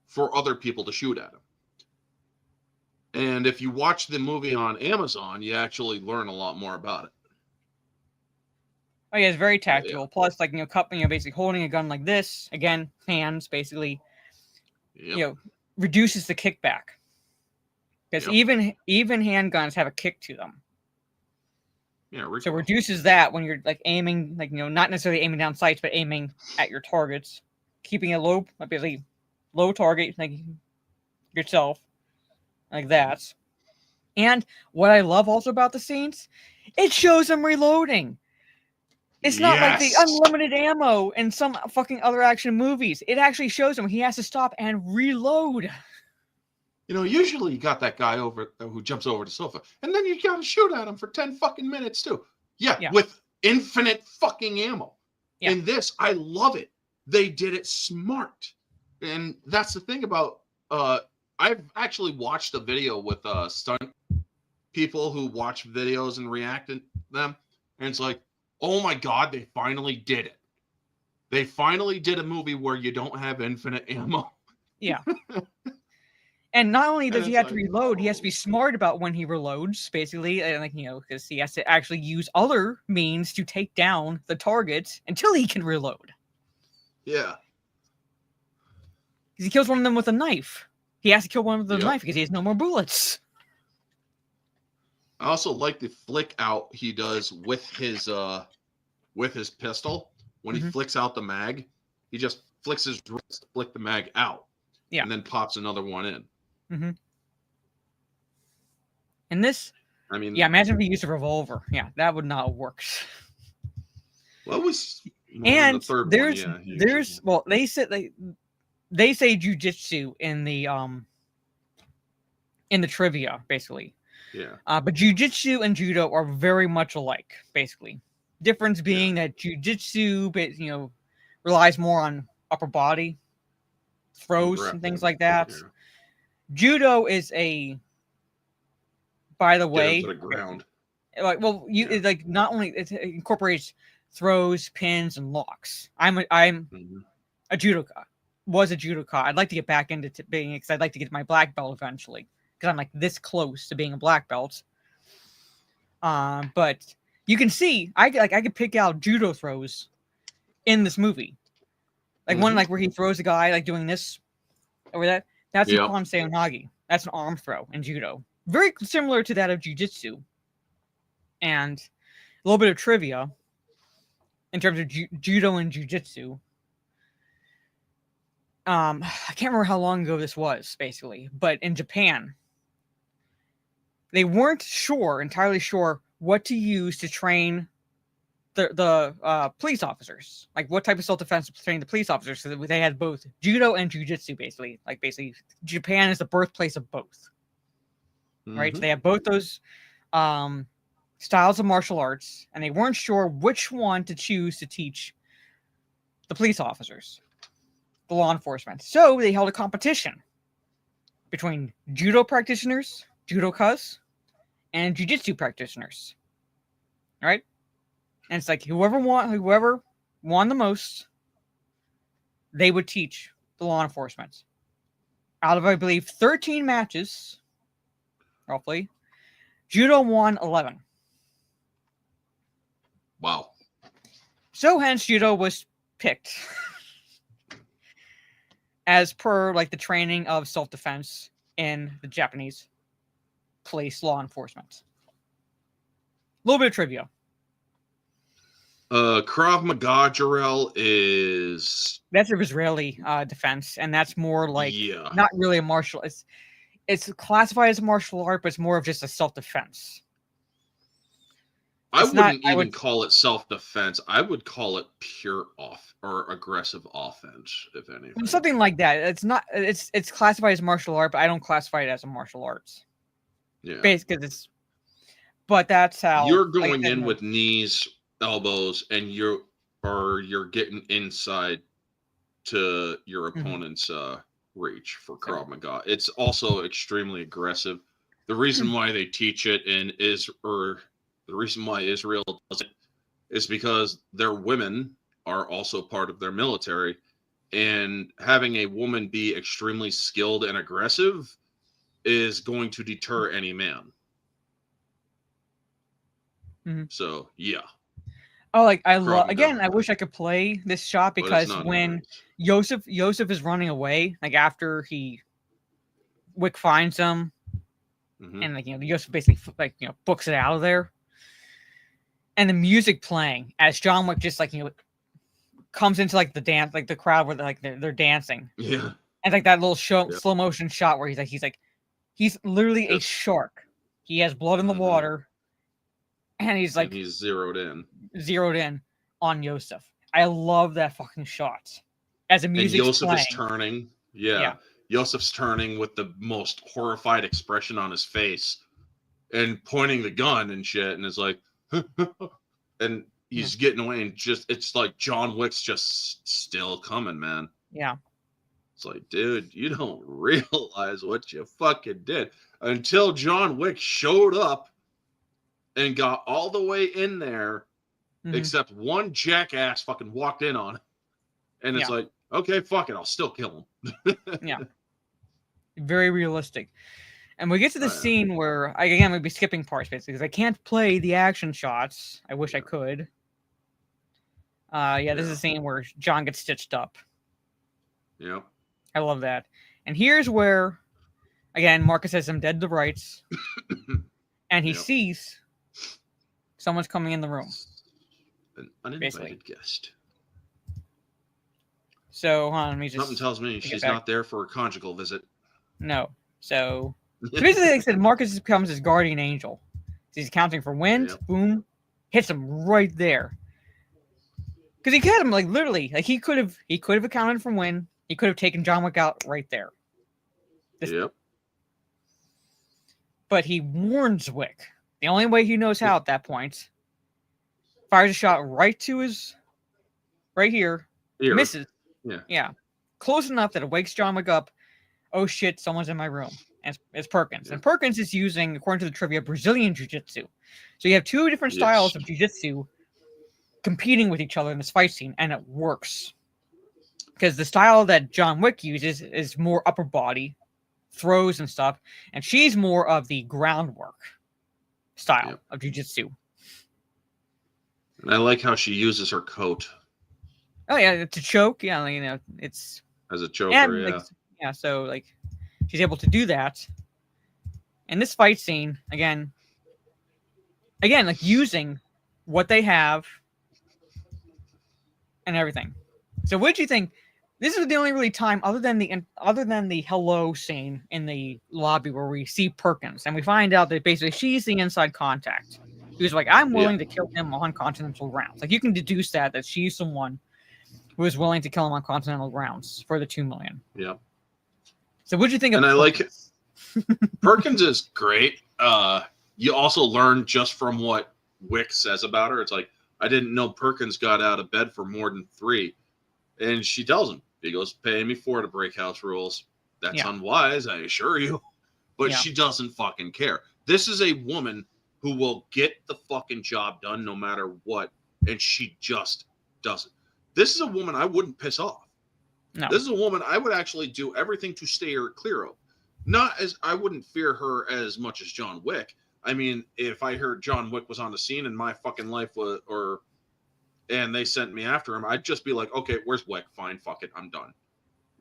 for other people to shoot at him. And if you watch the movie on Amazon, you actually learn a lot more about it. Oh yeah, it's very tactical. Plus, like, you know, basically holding a gun like this, again, hands basically, you know, reduces the kickback. Because even handguns have a kick to them. Yeah, so it reduces that when you're like aiming, like, you know, not necessarily aiming down sights, but aiming at your targets, keeping a low, basically low target, like yourself, like that. And what I love also about the scenes, it shows him reloading. It's not like the unlimited ammo in some fucking other action movies. It actually shows him he has to stop and reload. You know, usually you got that guy over who jumps over the sofa, and then you got to shoot at him for 10 fucking minutes too. Yeah, with infinite fucking ammo. Yeah. In this, I love it. They did it smart. And that's the thing about, I've actually watched a video with stunt people who watch videos and react to them. And it's like, oh my God, they finally did it. They finally did a movie where you don't have infinite ammo. Yeah. And not only does he have to reload, he has to be smart about when he reloads, basically, and like, you know, because he has to actually use other means to take down the target until he can reload. Yeah. Because he kills one of them with a knife. He has to kill one with a knife because he has no more bullets. I also like the flick out he does with his pistol. When he flicks out the mag, he just flicks his wrist to flick the mag out. Yeah. And then pops another one in. Mm-hmm. And this, I mean, yeah, imagine if he used a revolver. Yeah, that would not work. Well, it was, and the third there's, one, there's, well, they say jujitsu in the trivia, basically. Yeah. But jujitsu and judo are very much alike, basically. Difference being that jujitsu, you know, relies more on upper body throws and things like that. Judo is a, by the Get him way, to the ground. like, well, it, like, not only it incorporates throws, pins, and locks. I'm a judoka. Was a judoka. I'd like to get back into being it because I'd like to get my black belt eventually because I'm like this close to being a black belt. But you can see I could pick out judo throws in this movie, like one like where he throws a guy like doing this over that. That's a Kon Seonagi. That's an arm throw in judo, very similar to that of jiu-jitsu. And a little bit of trivia in terms of judo and jiu-jitsu. I can't remember how long ago this was, basically, but in Japan, they weren't entirely sure what to use to train the police officers, like what type of self-defense to train the police officers. So they had both judo and jiu-jitsu, basically. Like basically, Japan is the birthplace of both, right? So they have both those styles of martial arts, and they weren't sure which one to choose to teach the police officers, the law enforcement. So they held a competition between judo practitioners, judokas, and jiu-jitsu practitioners. All right? And it's like whoever won the most, they would teach the law enforcement. Out of, I believe, 13 matches, roughly, judo won 11. Wow. So hence judo was picked as per like the training of self-defense in the Japanese police law enforcement. A little bit of trivia. Krav Maga, Jarrell, is that's an Israeli defense, and that's more like not really a martial. It's classified as a martial art, but it's more of just a self-defense. I wouldn't even call it self-defense. I would call it pure aggressive offense, if anything. Something like that. It's not. It's classified as martial art, but I don't classify it as a martial arts. Yeah. Basically, but that's how you're going in with knees, elbows, and you're getting inside to your opponent's reach for Krav Maga. It's also extremely aggressive. The reason why they teach it the reason why Israel does it is because their women are also part of their military, and having a woman be extremely skilled and aggressive is going to deter any man. So, yeah. Oh, like I love again. I wish I could play this shot because when Yosef is running away, like after Wick finds him, and like Yosef basically books it out of there. And the music playing as John Wick just comes into like the dance, like the crowd where they're dancing. Yeah. And like that little slow motion shot where he's literally a shark. He has blood in the water. And he's zeroed in on Yosef. I love that fucking shot. As the music's and Yosef playing. Is turning. Yeah. Yosef's turning with the most horrified expression on his face and pointing the gun and shit, and is like and he's getting away, and it's like John Wick's just still coming, man. Yeah. It's like, dude, you don't realize what you fucking did until John Wick showed up and got all the way in there, except one jackass fucking walked in on him. And it's like, okay, fuck it, I'll still kill him. Yeah. Very realistic. And we get to the scene where, I'm going to be skipping parts, basically, because I can't play the action shots. I wish I could. This is a scene where John gets stitched up. Yeah. I love that. And here's where, again, Marcus has him dead to rights. And he sees someone's coming in the room. An uninvited guest. So, hold on, let me just... Something tells me she's not there for a conjugal visit. No. So basically, like I said, Marcus becomes his guardian angel. He's counting for wind, boom, hits him right there. Because he had him literally, he could have accounted for wind. He could have taken John Wick out right there. But he warns Wick. The only way he knows how at that point. Fires a shot right to his right here. Misses. Yeah. Close enough that it wakes John Wick up. oh shit, someone's in my room. And it's Perkins. Yeah. And Perkins is using, according to the trivia, Brazilian Jiu-Jitsu. So you have two different styles of Jiu-Jitsu competing with each other in this fight scene, and it works. Because the style that John Wick uses is more upper body, throws and stuff, and she's more of the groundwork style of Jiu-Jitsu. And I like how she uses her coat. Oh yeah, to choke, yeah, you know, it's as a choker, and, like, so like she's able to do that. And this fight scene, again, like using what they have and everything. So what did you think? This is the only really time other than the hello scene in the lobby where we see Perkins and we find out that basically she's the inside contact. Who's like, I'm willing to kill him on continental grounds. Like you can deduce that she's someone who is willing to kill him on continental grounds for the $2 million. Yeah. So what'd you think of Perkins? I like it. Perkins is great. You also learn just from what Wick says about her. It's like, I didn't know Perkins got out of bed for more than 3. And she tells him, he goes, paying me 4 to break house rules. That's unwise, I assure you. But she doesn't fucking care. This is a woman who will get the fucking job done no matter what. And she just doesn't. This is a woman I wouldn't piss off. No. This is a woman I would actually do everything to stay her clear of. Not as I wouldn't fear her as much as John Wick. I mean, if I heard John Wick was on the scene and my fucking life was, and they sent me after him, I'd just be like, okay, where's Wick? Fine, fuck it, I'm done.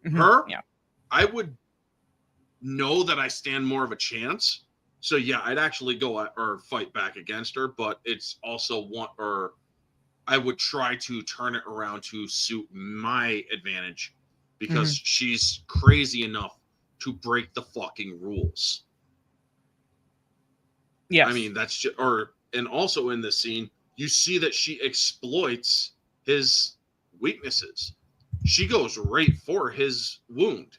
Mm-hmm. Her, yeah, I would know that I stand more of a chance. So yeah, I'd actually go or fight back against her, but it's also I would try to turn it around to suit my advantage because she's crazy enough to break the fucking rules. Yeah, I mean, that's just, and also in this scene, you see that she exploits his weaknesses. She goes right for his wound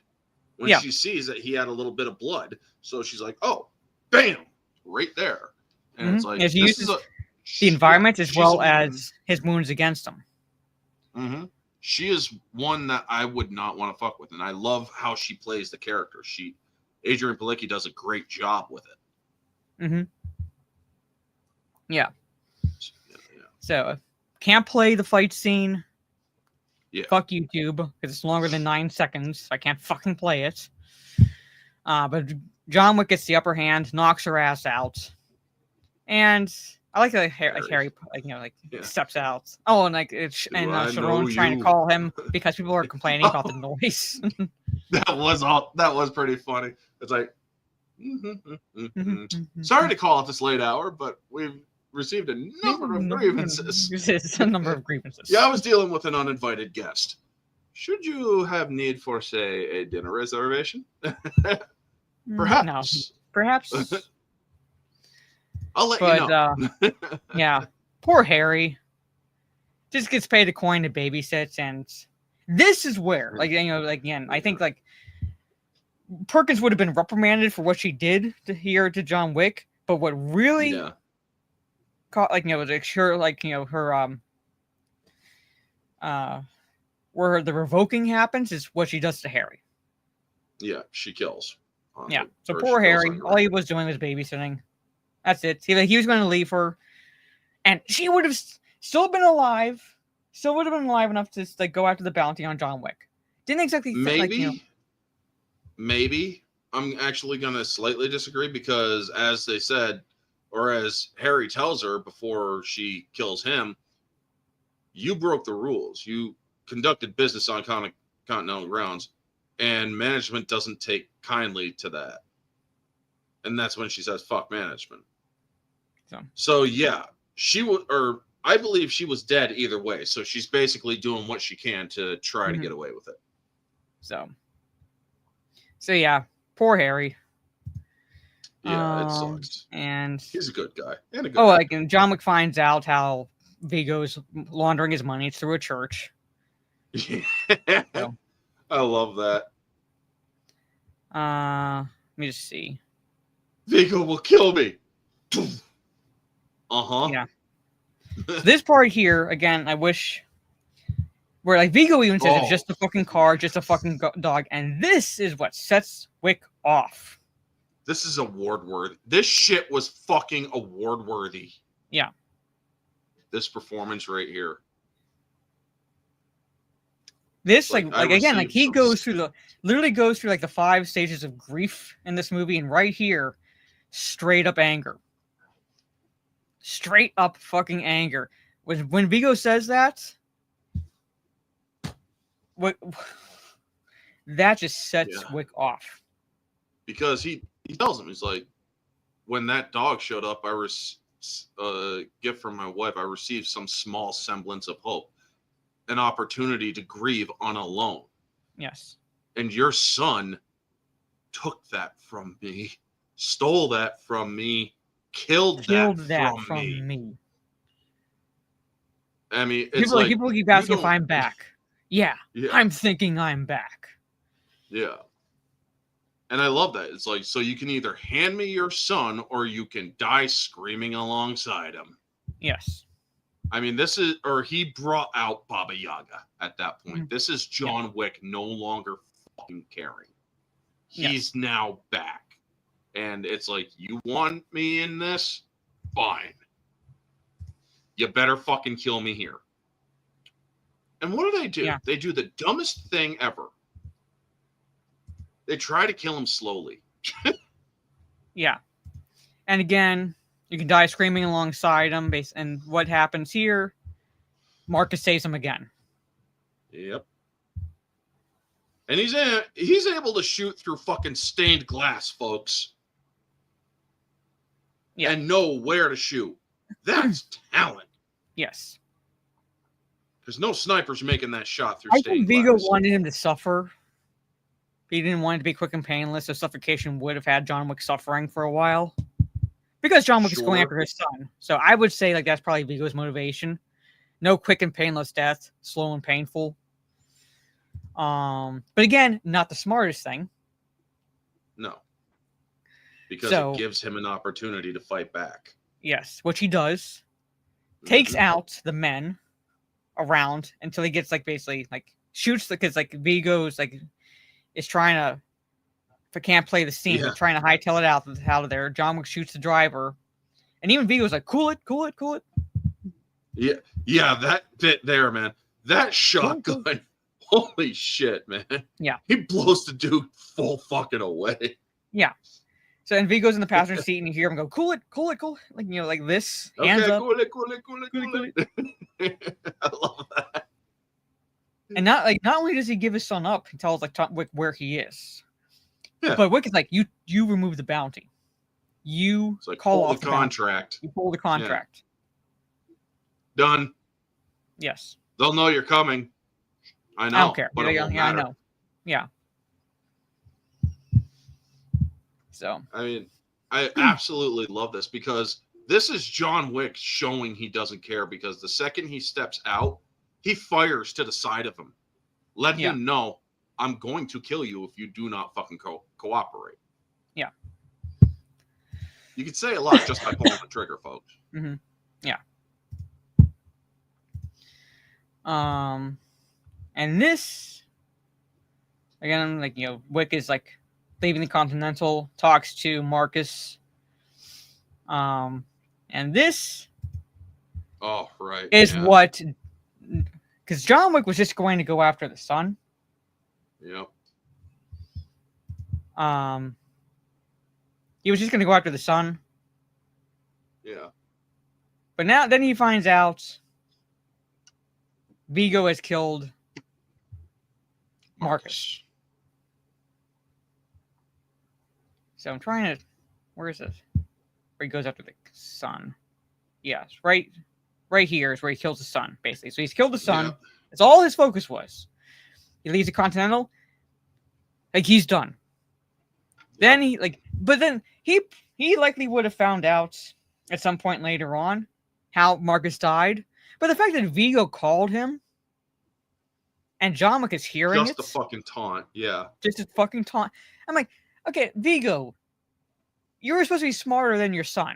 when she sees that he had a little bit of blood. So she's like, oh, bam, right there. And it's like, she uses the environment as well as his wounds against him. Mm-hmm. She is one that I would not want to fuck with. And I love how she plays the character. Adrian Palicki does a great job with it. Mm-hmm. Yeah. So, can't play the fight scene. Yeah. Fuck YouTube, because it's longer than 9 seconds. So I can't fucking play it. But John Wick gets the upper hand, knocks her ass out. And I like that Harry steps out. Oh, and Sharon's trying to call him because people are complaining about the noise. That was pretty funny. It's like, sorry to call at this late hour, but we've received a number of grievances. A number of grievances. Yeah, I was dealing with an uninvited guest. Should you have need for, say, a dinner reservation? Perhaps. No. Perhaps. I'll let you know. Yeah. Poor Harry. Just gets paid a coin to babysit, and this is where, I think, Perkins would have been reprimanded for what she did to John Wick, but what really caught, where the revoking happens is what she does to Harry. Yeah, she kills. Yeah, so poor Harry, all he was doing was babysitting. That's it. He was going to leave her, and she would have still been alive. Still would have been alive enough to go after the bounty on John Wick. Didn't exactly fit, Maybe. I'm actually going to slightly disagree because, as they said, or as Harry tells her before she kills him, you broke the rules. You conducted business on continental grounds, and management doesn't take kindly to that. And that's when she says, fuck management. So yeah, I believe she was dead either way. So she's basically doing what she can to try to get away with it. So yeah, poor Harry. Yeah, it sucks. And he's a good guy. And a good and John Wick finds out how Vigo's laundering his money through a church. Yeah. So. I love that. Let me just see. Vigo will kill me. Yeah. So this part here, again, I wish Where like Vigo even says it's Oh. just a fucking car, just a fucking dog, and this is what sets Wick off. This is award worthy. This shit was fucking award worthy. Yeah. This performance right here. This Like, like I again, like received he some- goes through literally goes through like the 5 stages of grief in this movie, and right here, straight up anger. Straight up fucking anger. When Vigo says that, what that just sets Yeah. Wick off. Because he tells him, he's like, when that dog showed up, I was a gift from my wife. I received some small semblance of hope, an opportunity to grieve on alone. Yes. And your son took that from me, stole that from me, killed that from me. I mean, it's People keep asking if don't- I'm back. Yeah, Yeah. I'm thinking I'm back. Yeah. And I love that. It's like, so you can either hand me your son or you can die screaming alongside him. Yes. I mean, this is, or he brought out Baba Yaga at that point. Mhm. This is John Wick no longer fucking caring. Yes. He's now back. And it's like, you want me in this? Fine. You better fucking kill me here. And what do they do? Yeah. They do the dumbest thing ever. They try to kill him slowly. Yeah. And again, you can die screaming alongside him. And what happens here? Marcus saves him again. Yep. And he's able to shoot through fucking stained glass, folks. Yeah. And know where to shoot. That's talent. Yes. Because no sniper's making that shot through I stained think Vigo glass. wanted him to suffer. He didn't want it to be quick and painless, so suffocation would have had John Wick suffering for a while. Because John Wick is going Sure. after his son. So I would say like that's probably Vigo's motivation. No quick and painless death, slow and painful. But again, not the smartest thing. No. Because So- it gives him an opportunity to fight back. Yes, which he does. Takes Mhm. out the men around until he gets like basically like shoots because like Vigo's like is trying to, if I can't play the scene, Yeah. trying to hightail it out of there. John Wick shoots the driver, and even Vigo's like, "Cool it." Yeah, that bit there, man. That shotgun. Holy shit, man. Yeah. He blows the dude full fucking away. So and Vigo's in the passenger seat, and you hear him go, "Cool it," like like this, hands Okay, up, cool it. Cool I love that. and not only does he give his son up, he tells like Wick where he is, Yeah. but Wick is like, "You remove the bounty, you It's like, call pull off the the bounty. contract. You pull the contract." Done. Yes. They'll know you're coming. I know. I don't care. But it won't I matter. know. Yeah. So I mean, I absolutely love this because this is John Wick showing he doesn't care because the second he steps out, he fires to the side of him. Let Yeah. him know, I'm going to kill you if you do not fucking cooperate. Yeah. You could say a lot just by pulling the trigger, folks. Mm-hmm. Yeah. And this again, like Wick is like leaving the Continental, talks to Marcus. And this Oh, right. is yeah. what, because John Wick was just going to go after the son. Yep. He was just going to go after the son, Yeah. but then he finds out Vigo has killed Marcus. So I'm trying to, where is this? Where he goes after the son. Yes, right here is where he kills the son, basically. So he's killed the son. Yeah. That's all his focus was. He leaves the Continental. Like he's done. Then but then he likely would have found out at some point later on how Marcus died. But the fact that Vigo called him and John Wick is hearing Just it, the fucking taunt. Yeah. just a fucking taunt. I'm like, okay, Vigo, you were supposed to be smarter than your son.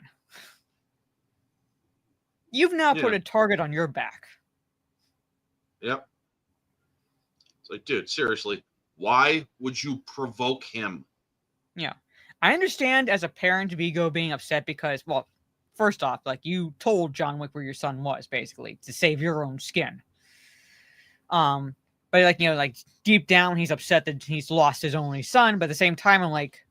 You've now put Yeah. a target on your back. Yep. It's like, dude, seriously, why would you provoke him? Yeah. I understand as a parent, Vigo being upset because, well, first off, like, you told John Wick where your son was, basically, to save your own skin. But, like, you know, like, deep down, he's upset that he's lost his only son, but at the same time, I'm like...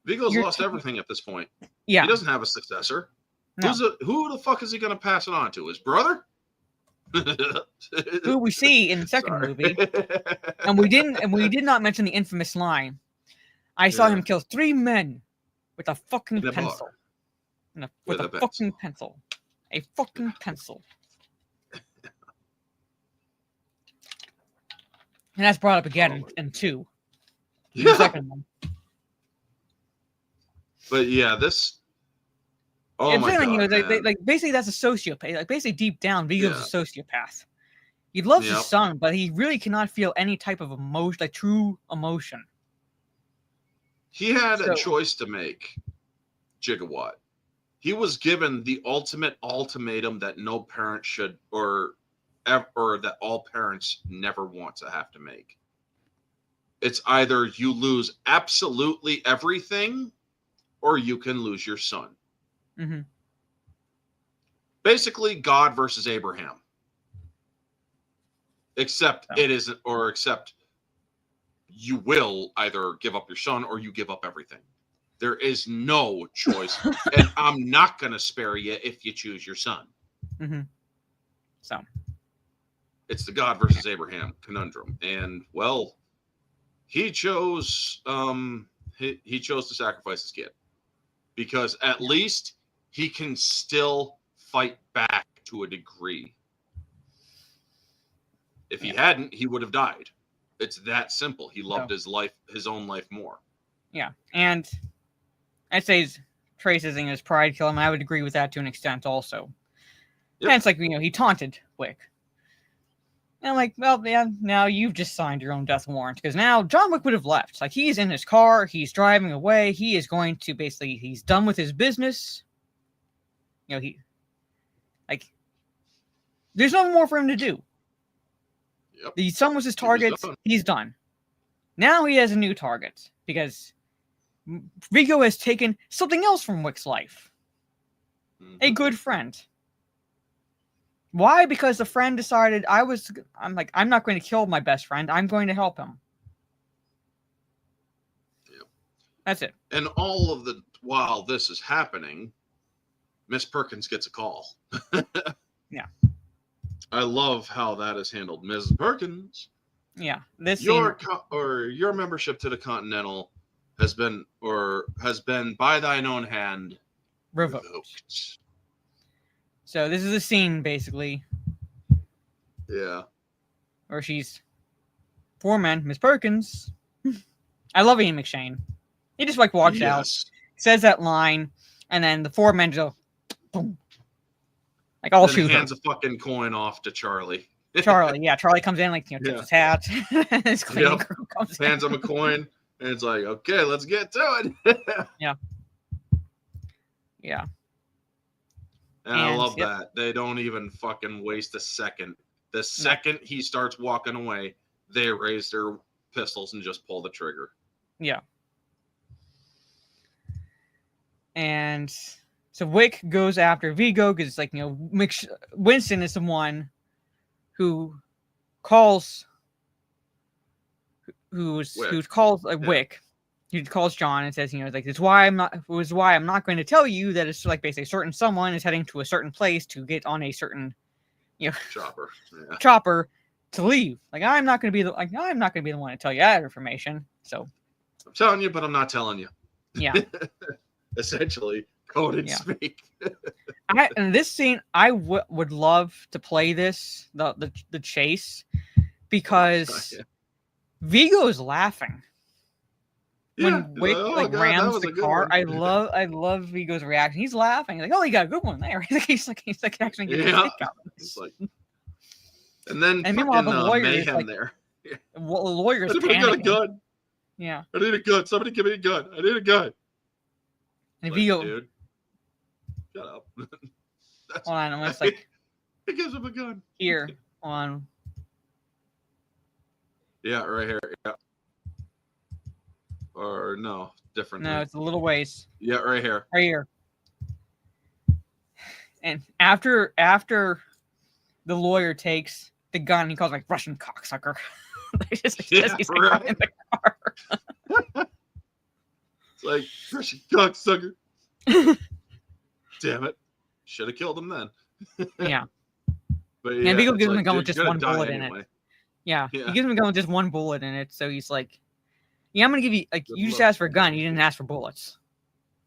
Vigo's lost everything at this point. Yeah. He doesn't have a successor. No. Who the fuck is he going to pass it on to? His brother? Who we see in the second movie. And we did not mention the infamous line. I saw him kill 3 men with a fucking pencil. With a fucking pencil. A fucking pencil. And that's brought up again in 2. The second one. But yeah, this. Oh and my then, god! You know, man. like basically that's a sociopath. Like basically deep down, Vigo's a sociopath. He loves his son, but he really cannot feel any type of emotion, like true emotion. He had a choice to make. Gigawatt. He was given the ultimate ultimatum that no parent should, or that all parents never want to have to make. It's either you lose absolutely everything, or you can lose your son. Mm-hmm. Basically, God versus Abraham. Except you will either give up your son or you give up everything. There is no choice. And I'm not going to spare you if you choose your son. Mm-hmm. So. It's the God versus Abraham conundrum. And, well, he chose he chose to sacrifice his kid. Because at least he can still fight back to a degree. If he hadn't, he would have died. It's that simple. He loved his own life more. Yeah. And I'd say Trace's and his pride kill him. I would agree with that to an extent also. Yep. And it's like, you know, he taunted Wick. And I'm like, well, yeah, now you've just signed your own death warrant. Because now John Wick would have left. Like, he's in his car. He's driving away. He is going to basically, he's done with his business. You know, there's nothing more for him to do. Yep. The son was his target. He's done. Now he has a new target. Because Vigo has taken something else from Wick's life. Mm-hmm. A good friend. Why? Because the friend decided I'm not going to kill my best friend. I'm going to help him. Yep. That's it. And while this is happening, Miss Perkins gets a call. Yeah. I love how that is handled. Ms. Perkins. Yeah. Your membership to the Continental has been by thine own hand revoked. So this is a scene, basically. Yeah. Where she's 4 men, Miss Perkins. I love Ian McShane. He just walks out, says that line, and then the 4 men go boom. Like all shoot. Hands a fucking coin off to Charlie. Charlie comes in, tips his hat. His cleaning crew comes hands him a coin, and it's like, okay, let's get to it. Yeah. Yeah. And I love that. They don't even fucking waste a second. The second he starts walking away, they raise their pistols and just pull the trigger. Yeah. And so Wick goes after Vigo because, Winston is the one who calls Wick. He calls John and says, it's why I'm not going to tell you that it's basically a certain someone is heading to a certain place to get on a certain, chopper to leave. I'm not going to be the one to tell you that information. So I'm telling you, but I'm not telling you. Yeah. Essentially, coded speak. In this scene, I would love to play this the chase because Vigo is laughing. When Wick rams the car, I love Vigo's reaction. He's laughing. He's like, "Oh, he got a good one there." He's actually getting a kick out of this. And then meanwhile, the lawyer mayhem there. The lawyer's Anybody panicking. got a gun? Yeah. I need a gun. Somebody give me a gun. I need a gun. And Vigo, dude, shut up. Hold on, I'm just he gives him a gun. Here on. Yeah, right here. Yeah. Or no, different. No, it's a little ways. Yeah, right here. Right here. And after the lawyer takes the gun, he calls like Russian cocksucker. Yeah, right. In the car. It's like Russian cocksucker. Damn it! Should have killed him then. Yeah. But And Vigo gives him a gun with just one bullet in it. Yeah. Yeah. He gives him a gun with just one bullet in it. So he's like, yeah, I'm going to give you, like, Good you just luck. asked for a gun. You didn't ask for bullets.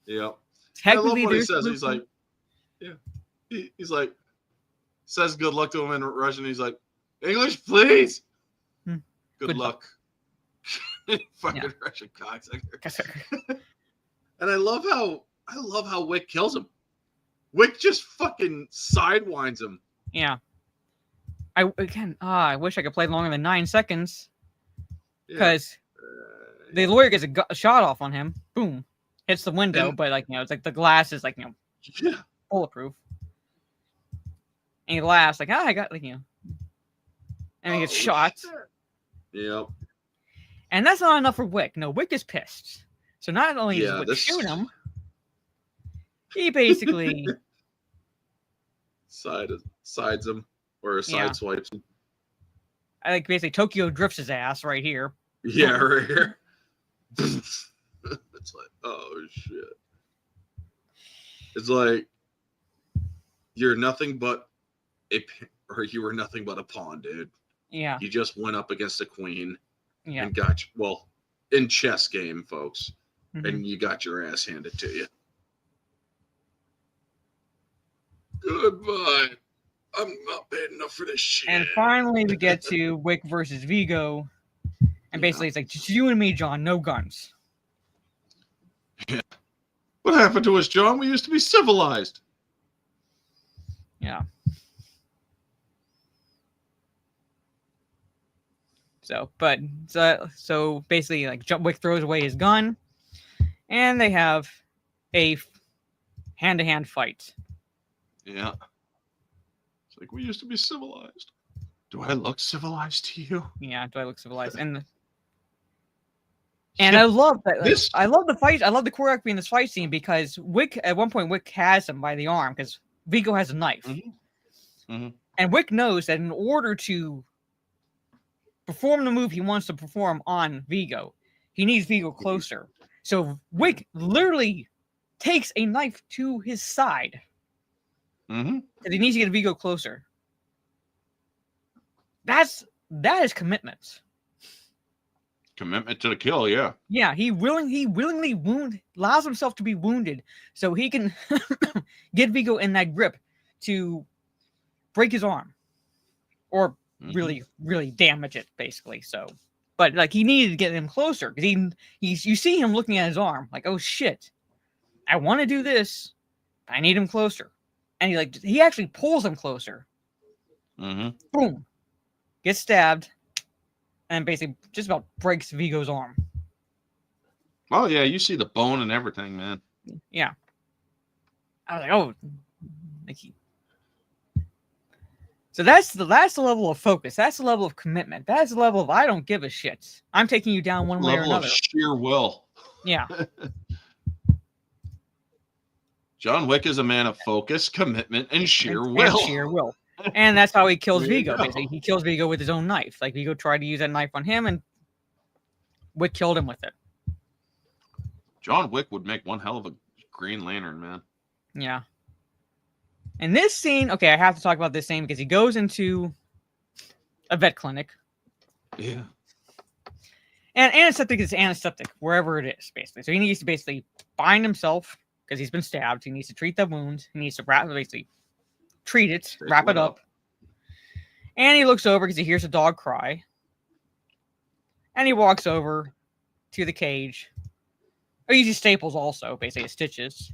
Yeah. I love Technically, what he there's says. proof. He's like, yeah. He's like, says good luck to him in Russian. He's like, English, please. Good luck. Fucking Russian cocksucker. And I love how Wick kills him. Wick just fucking sidewinds him. Yeah. I wish I could play longer than 9 seconds. Because the lawyer gets a shot off on him. Boom. Hits the window, but like, it's like the glass is like, bulletproof. And he laughs like, I got like, and he gets shot. Yep. And that's not enough for Wick. No, Wick is pissed. So not only does Wick shoot him, he basically sides him or sideswipes him. I like basically Tokyo drifts his ass right here. Yeah, right here. It's like, oh shit. It's like you were nothing but a pawn, dude. Yeah. You just went up against a queen and got in chess game, folks, and you got your ass handed to you. Goodbye. I'm not paid enough for this shit. And finally, we get to Wick versus Vigo. And basically, it's like, just you and me, John, no guns. Yeah. What happened to us, John? We used to be civilized. Yeah. So basically, like, Wick throws away his gun. And they have a hand-to-hand fight. Yeah. It's like, we used to be civilized. Do I look civilized to you? Yeah, do I look civilized? And I love that. Like, I love the fight. I love the choreography in this fight scene because Wick, at one point, Wick has him by the arm because Vigo has a knife. And Wick knows that in order to perform the move he wants to perform on Vigo, he needs Vigo closer. So Wick literally takes a knife to his side. Because he needs to get Vigo closer. That is commitment. Commitment to the kill, yeah. Yeah, he willingly allows himself to be wounded so he can get Vigo in that grip to break his arm. Or really, really damage it, basically. So, but like he needed to get him closer because you see him looking at his arm, like, oh shit, I want to do this, but I need him closer. And he actually pulls him closer. Boom. Gets stabbed. And basically just about breaks Vigo's arm. Oh, yeah. You see the bone and everything, man. Yeah. I was like, oh. So that's the level of focus. That's the level of commitment. That's the level of I don't give a shit. I'm taking you down one way or another. Level of sheer will. Yeah. John Wick is a man of focus, commitment, and sheer will. And sheer will. And that's how he kills Vigo. Basically, he kills Vigo with his own knife. Like Vigo tried to use that knife on him, and Wick killed him with it. John Wick would make one hell of a Green Lantern, man. Yeah. And this scene, okay, I have to talk about this scene because he goes into a vet clinic. Yeah. And antiseptic is antiseptic wherever it is, basically. So he needs to basically bind himself because he's been stabbed. He needs to treat the wound. He needs to basically treat it, wrap it up. And he looks over because he hears a dog cry. And he walks over to the cage. Or he uses staples also, basically stitches.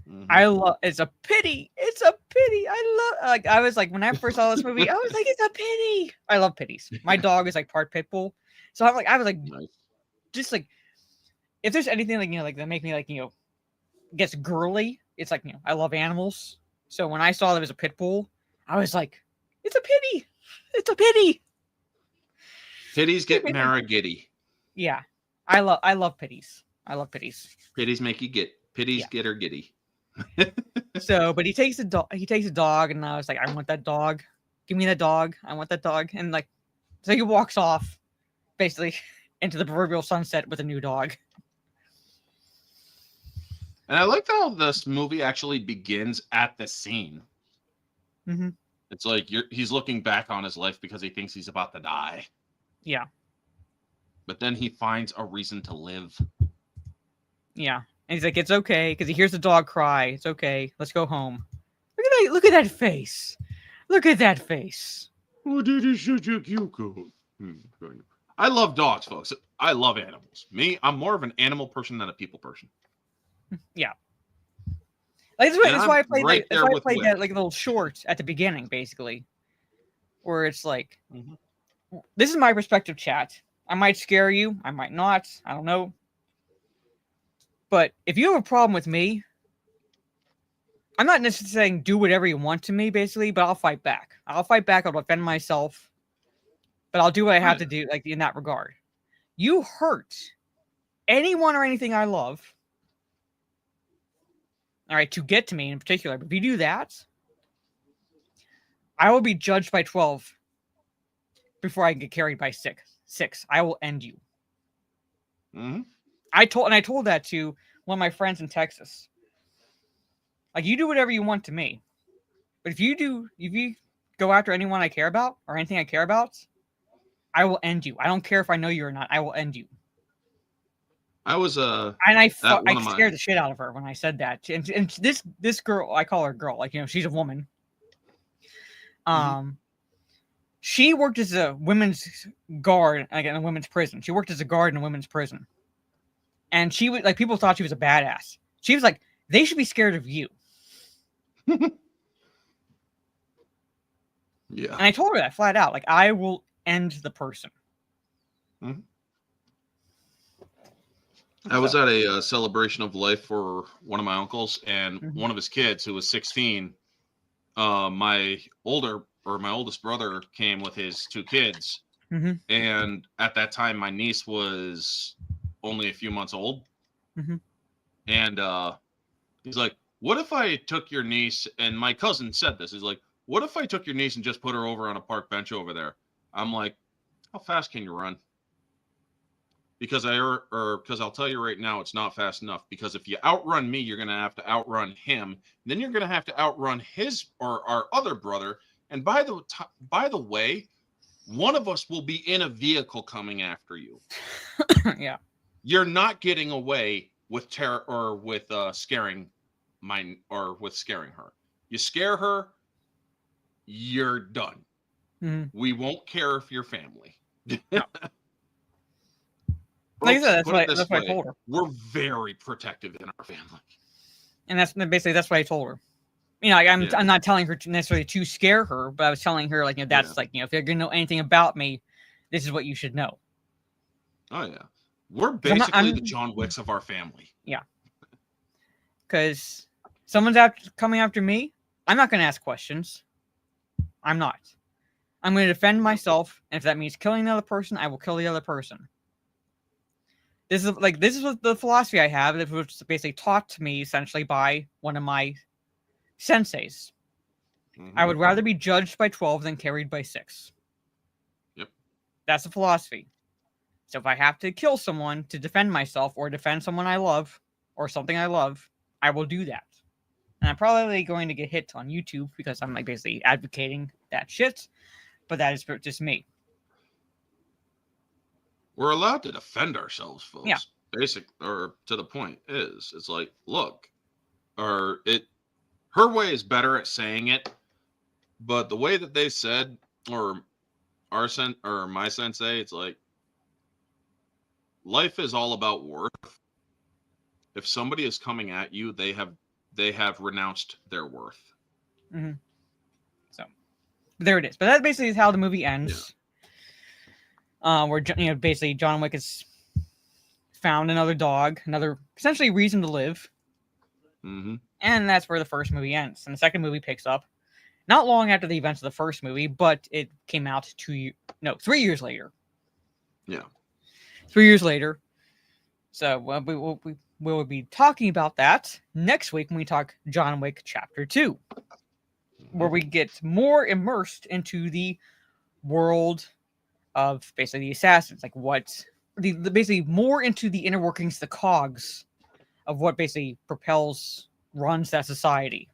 It's a pity. It's a pity. I was like, when I first saw this movie, I was like, it's a pity. I love pitties. My dog is like part pit bull. So I was like, nice. Just like, if there's anything like, like that make me like, gets girly, it's like, I love animals. So when I saw there was a pit bull, I was like, it's a pity. It's a pity. Pitties get Maragitty. Yeah, I love pitties. I love pitties. Pitties make you get. Pitties Yeah. get her giddy. So, but he takes a dog. He takes a dog, and I was like, I want that dog. Give me that dog. I want that dog. And like, so he walks off, basically, into the proverbial sunset with a new dog. And I like how this movie actually begins at the scene. Mm-hmm. It's like he's looking back on his life because he thinks he's about to die. Yeah. But then he finds a reason to live. Yeah. And he's like, it's okay, because he hears the dog cry. It's okay. Let's go home. Look at that! Look at that face. Look at that face. Oh, that is such a cute goat. I love dogs, folks. I love animals. Me, I'm more of an animal person than a people person. Yeah. Like, that's why I played, right that's why I played that like little short at the beginning, basically. Where it's like, this is my perspective, chat. I might scare you. I might not. I don't know. But if you have a problem with me, I'm not necessarily saying do whatever you want to me, basically, but I'll fight back. I'll fight back. I'll defend myself. But I'll do what I have to do, like, in that regard. You hurt anyone or anything I love, all right, to get to me in particular. But if you do that, I will be judged by 12 before I get carried by 6. I will end you. Mm-hmm. I told that to one of my friends in Texas. Like, you do whatever you want to me, but if you go after anyone I care about or anything I care about, I will end you. I don't care if I know you or not. I will end you. I was and I scared the shit out of her when I said that. And this girl, I call her girl, like, you know, she's a woman. She worked as a women's guard, like, in a women's prison. She worked as a guard in a women's prison, and she was like, people thought she was a badass. She was like, they should be scared of you. Yeah. And I told her that flat out, like, I will end the person. Mm-hmm. I was at a celebration of life for one of my uncles, and one of his kids, who was 16. My oldest brother came with his 2 kids, and at that time, my niece was only a few months old, and he's like, "What if I took your niece?" And my cousin said this. He's like, "What if I took your niece and just put her over on a park bench over there?" I'm like, "How fast can you run?" Because I'll tell you right now, it's not fast enough. Because if you outrun me, you're going to have to outrun him. Then you're going to have to outrun his or our other brother. And by the way, one of us will be in a vehicle coming after you. Yeah, you're not getting away with terror or with scaring her. You scare her, you're done. We won't care if you're family. No. Like I said, that's what I told her. We're very protective in our family, and that's what I told her. You know, like, I'm not telling her necessarily to scare her, but I was telling her, like, you know, that's like, you know, if you're gonna know anything about me, this is what you should know. Oh yeah, we're basically the John Wicks of our family. Yeah, because someone's coming after me, I'm not gonna ask questions. I'm not. I'm gonna defend myself, and if that means killing the other person, I will kill the other person. This is what the philosophy I have, which was basically taught to me essentially by one of my senseis. I would rather be judged by 12 than carried by 6. Yep. That's the philosophy. So if I have to kill someone to defend myself or defend someone I love or something I love, I will do that. And I'm probably going to get hit on YouTube because I'm, like, basically advocating that shit, but that is just me. We're allowed to defend ourselves, folks. Yeah. To the point it's like, look, her way is better at saying it, but the way that they said, or my sensei, it's like, life is all about worth. If somebody is coming at you, they have renounced their worth. So there it is. But that basically is how the movie ends. Where, you know, basically John Wick has found another dog, another essentially reason to live. And that's where the first movie ends. And the second movie picks up not long after the events of the first movie, but it came out 3 years later. Yeah. 3 years later. So we will be talking about that next week when we talk John Wick Chapter 2, where we get more immersed into the world of basically the assassins, like what basically more into the inner workings, the cogs of what basically runs that society.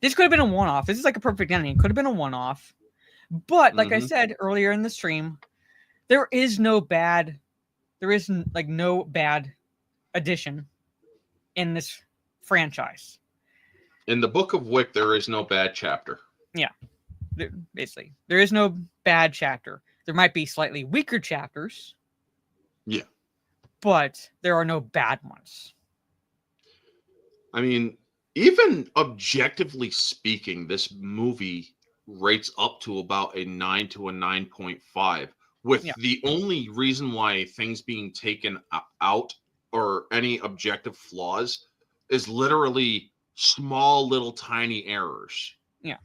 This could have been a one-off. This is like a perfect ending. It could have been a one-off, but like I said earlier in the stream, there is no bad addition in this franchise. In the Book of Wick, there is no bad chapter. Yeah, basically, there is no bad chapter. There might be slightly weaker chapters. Yeah. But there are no bad ones. I mean, even objectively speaking, this movie rates up to about a 9 to a 9.5, with the only reason why things being taken out or any objective flaws is literally small little tiny errors. Yeah.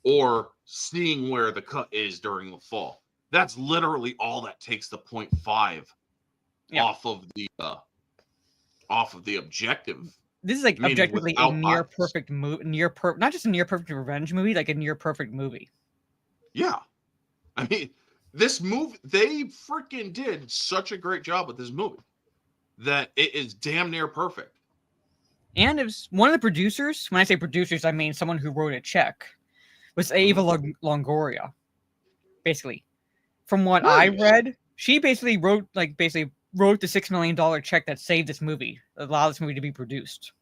Or seeing where the cut is during the fall. That's literally all that takes the 0.5 off of the objective. This is like objectively a near perfect movie, not just a near perfect revenge movie, like a near perfect movie. Yeah. I mean, this movie, they freaking did such a great job with this movie that it is damn near perfect. And it was one of the producers, when I say producers, I mean someone who wrote a check, was Ava Longoria. Basically. From what I read, she basically wrote the $6 million check that saved this movie, allowed this movie to be produced.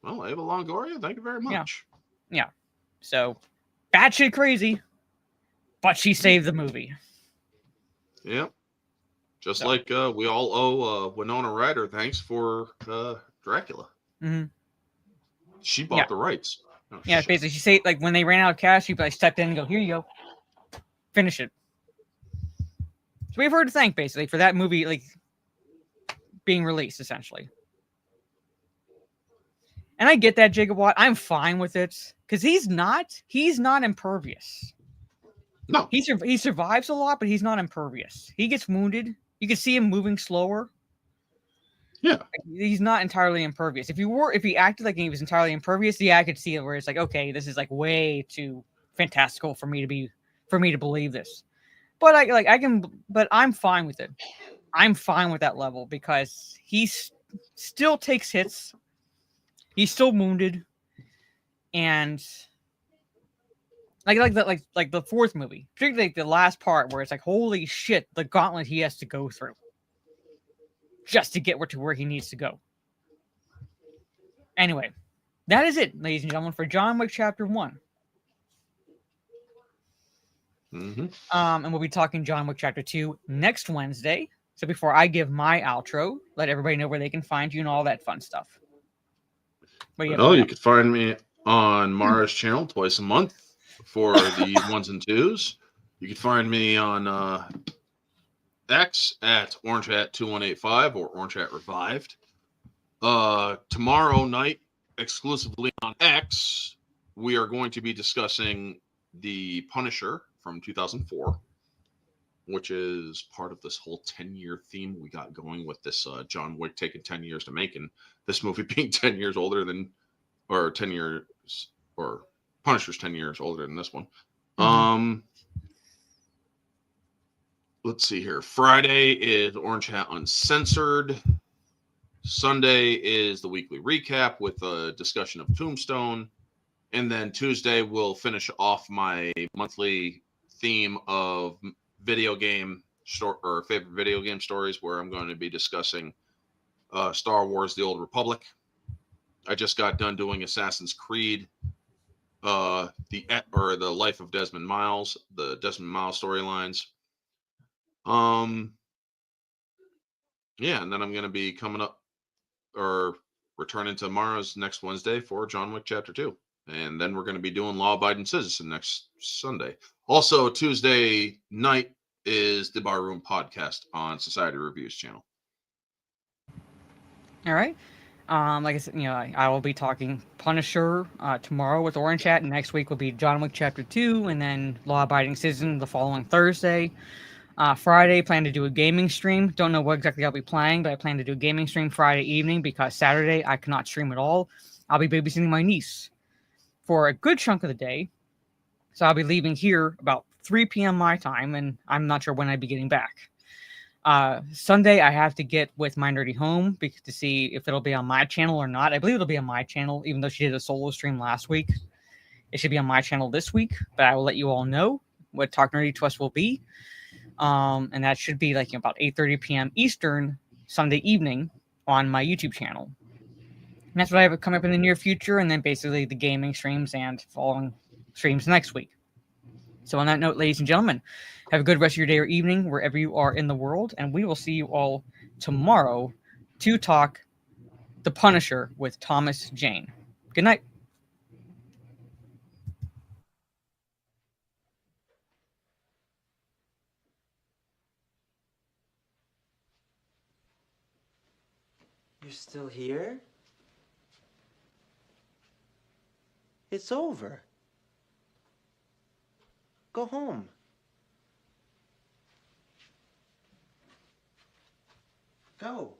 Well, Ava Longoria, thank you very much. Yeah. So, batshit crazy, but she saved the movie. Yeah. Just like we all owe Winona Ryder thanks for Dracula. Mm-hmm. She bought the rights. Oh, yeah, basically, she said, like, when they ran out of cash, she stepped in and go, here you go. Finish it. So we have her to thank, basically, for that movie, like, being released, essentially. And I get that, Jacob Watt. I'm fine with it. Because he's not impervious. No. He survives a lot, but he's not impervious. He gets wounded. You can see him moving slower. Yeah. Like, he's not entirely impervious. If he acted like he was entirely impervious, yeah, I could see it where it's like, okay, this is like way too fantastical for me to believe this. But I'm fine with it. I'm fine with that level because he still takes hits. He's still wounded, and like the fourth movie, particularly like the last part where it's like, holy shit, the gauntlet he has to go through just to get where he needs to go. Anyway, that is it, ladies and gentlemen, for John Wick Chapter 1. Mm-hmm. And we'll be talking John Wick Chapter 2 next Wednesday. So before I give my outro, let everybody know where they can find you and all that fun stuff. Well, you can find me on Mara's channel twice a month for the ones and twos. You can find me on X at OrangeHat2185 or OrangeHat Revived. Tomorrow night, exclusively on X, we are going to be discussing The Punisher from 2004, which is part of this whole 10-year theme we got going with this John Wick taking 10 years to make, and this movie being 10 years older than, or 10 years, or Punisher's 10 years older than this one. Mm-hmm. Let's see here. Friday is Orange Hat Uncensored. Sunday is the weekly recap with a discussion of Tombstone. And then Tuesday we'll finish off my monthly theme of video game or favorite video game stories, where I'm going to be discussing Star Wars: The Old Republic. I just got done doing Assassin's Creed, the Life of Desmond Miles, the Desmond Miles storylines. Yeah, and then I'm going to be coming up or returning to Mara's next Wednesday for John Wick Chapter 2. And then we're going to be doing Law Abiding Citizen next Sunday. Also, Tuesday night is the Barroom Podcast on Society Reviews channel. All right. Like I said, I will be talking Punisher tomorrow with Orange Chat, and next week will be John Wick Chapter 2, and then Law Abiding Citizen the following Thursday. Friday, plan to do a gaming stream. Don't know what exactly I'll be playing, but I plan to do a gaming stream Friday evening because Saturday I cannot stream at all. I'll be babysitting my niece for a good chunk of the day. So I'll be leaving here about 3 p.m. my time, and I'm not sure when I'll be getting back. Sunday, I have to get with My Nerdy Home to see if it'll be on my channel or not. I believe it'll be on my channel, even though she did a solo stream last week. It should be on my channel this week, but I will let you all know what Talk Nerdy to Us will be. And that should be like about 8:30 p.m. Eastern Sunday evening on my YouTube channel. And that's what I have coming up in the near future, and then basically the gaming streams and following streams next week. So on that note, ladies and gentlemen, have a good rest of your day or evening wherever you are in the world, and we will see you all tomorrow to talk The Punisher with Thomas Jane. Good night. You're still here? It's over. Go home. Go.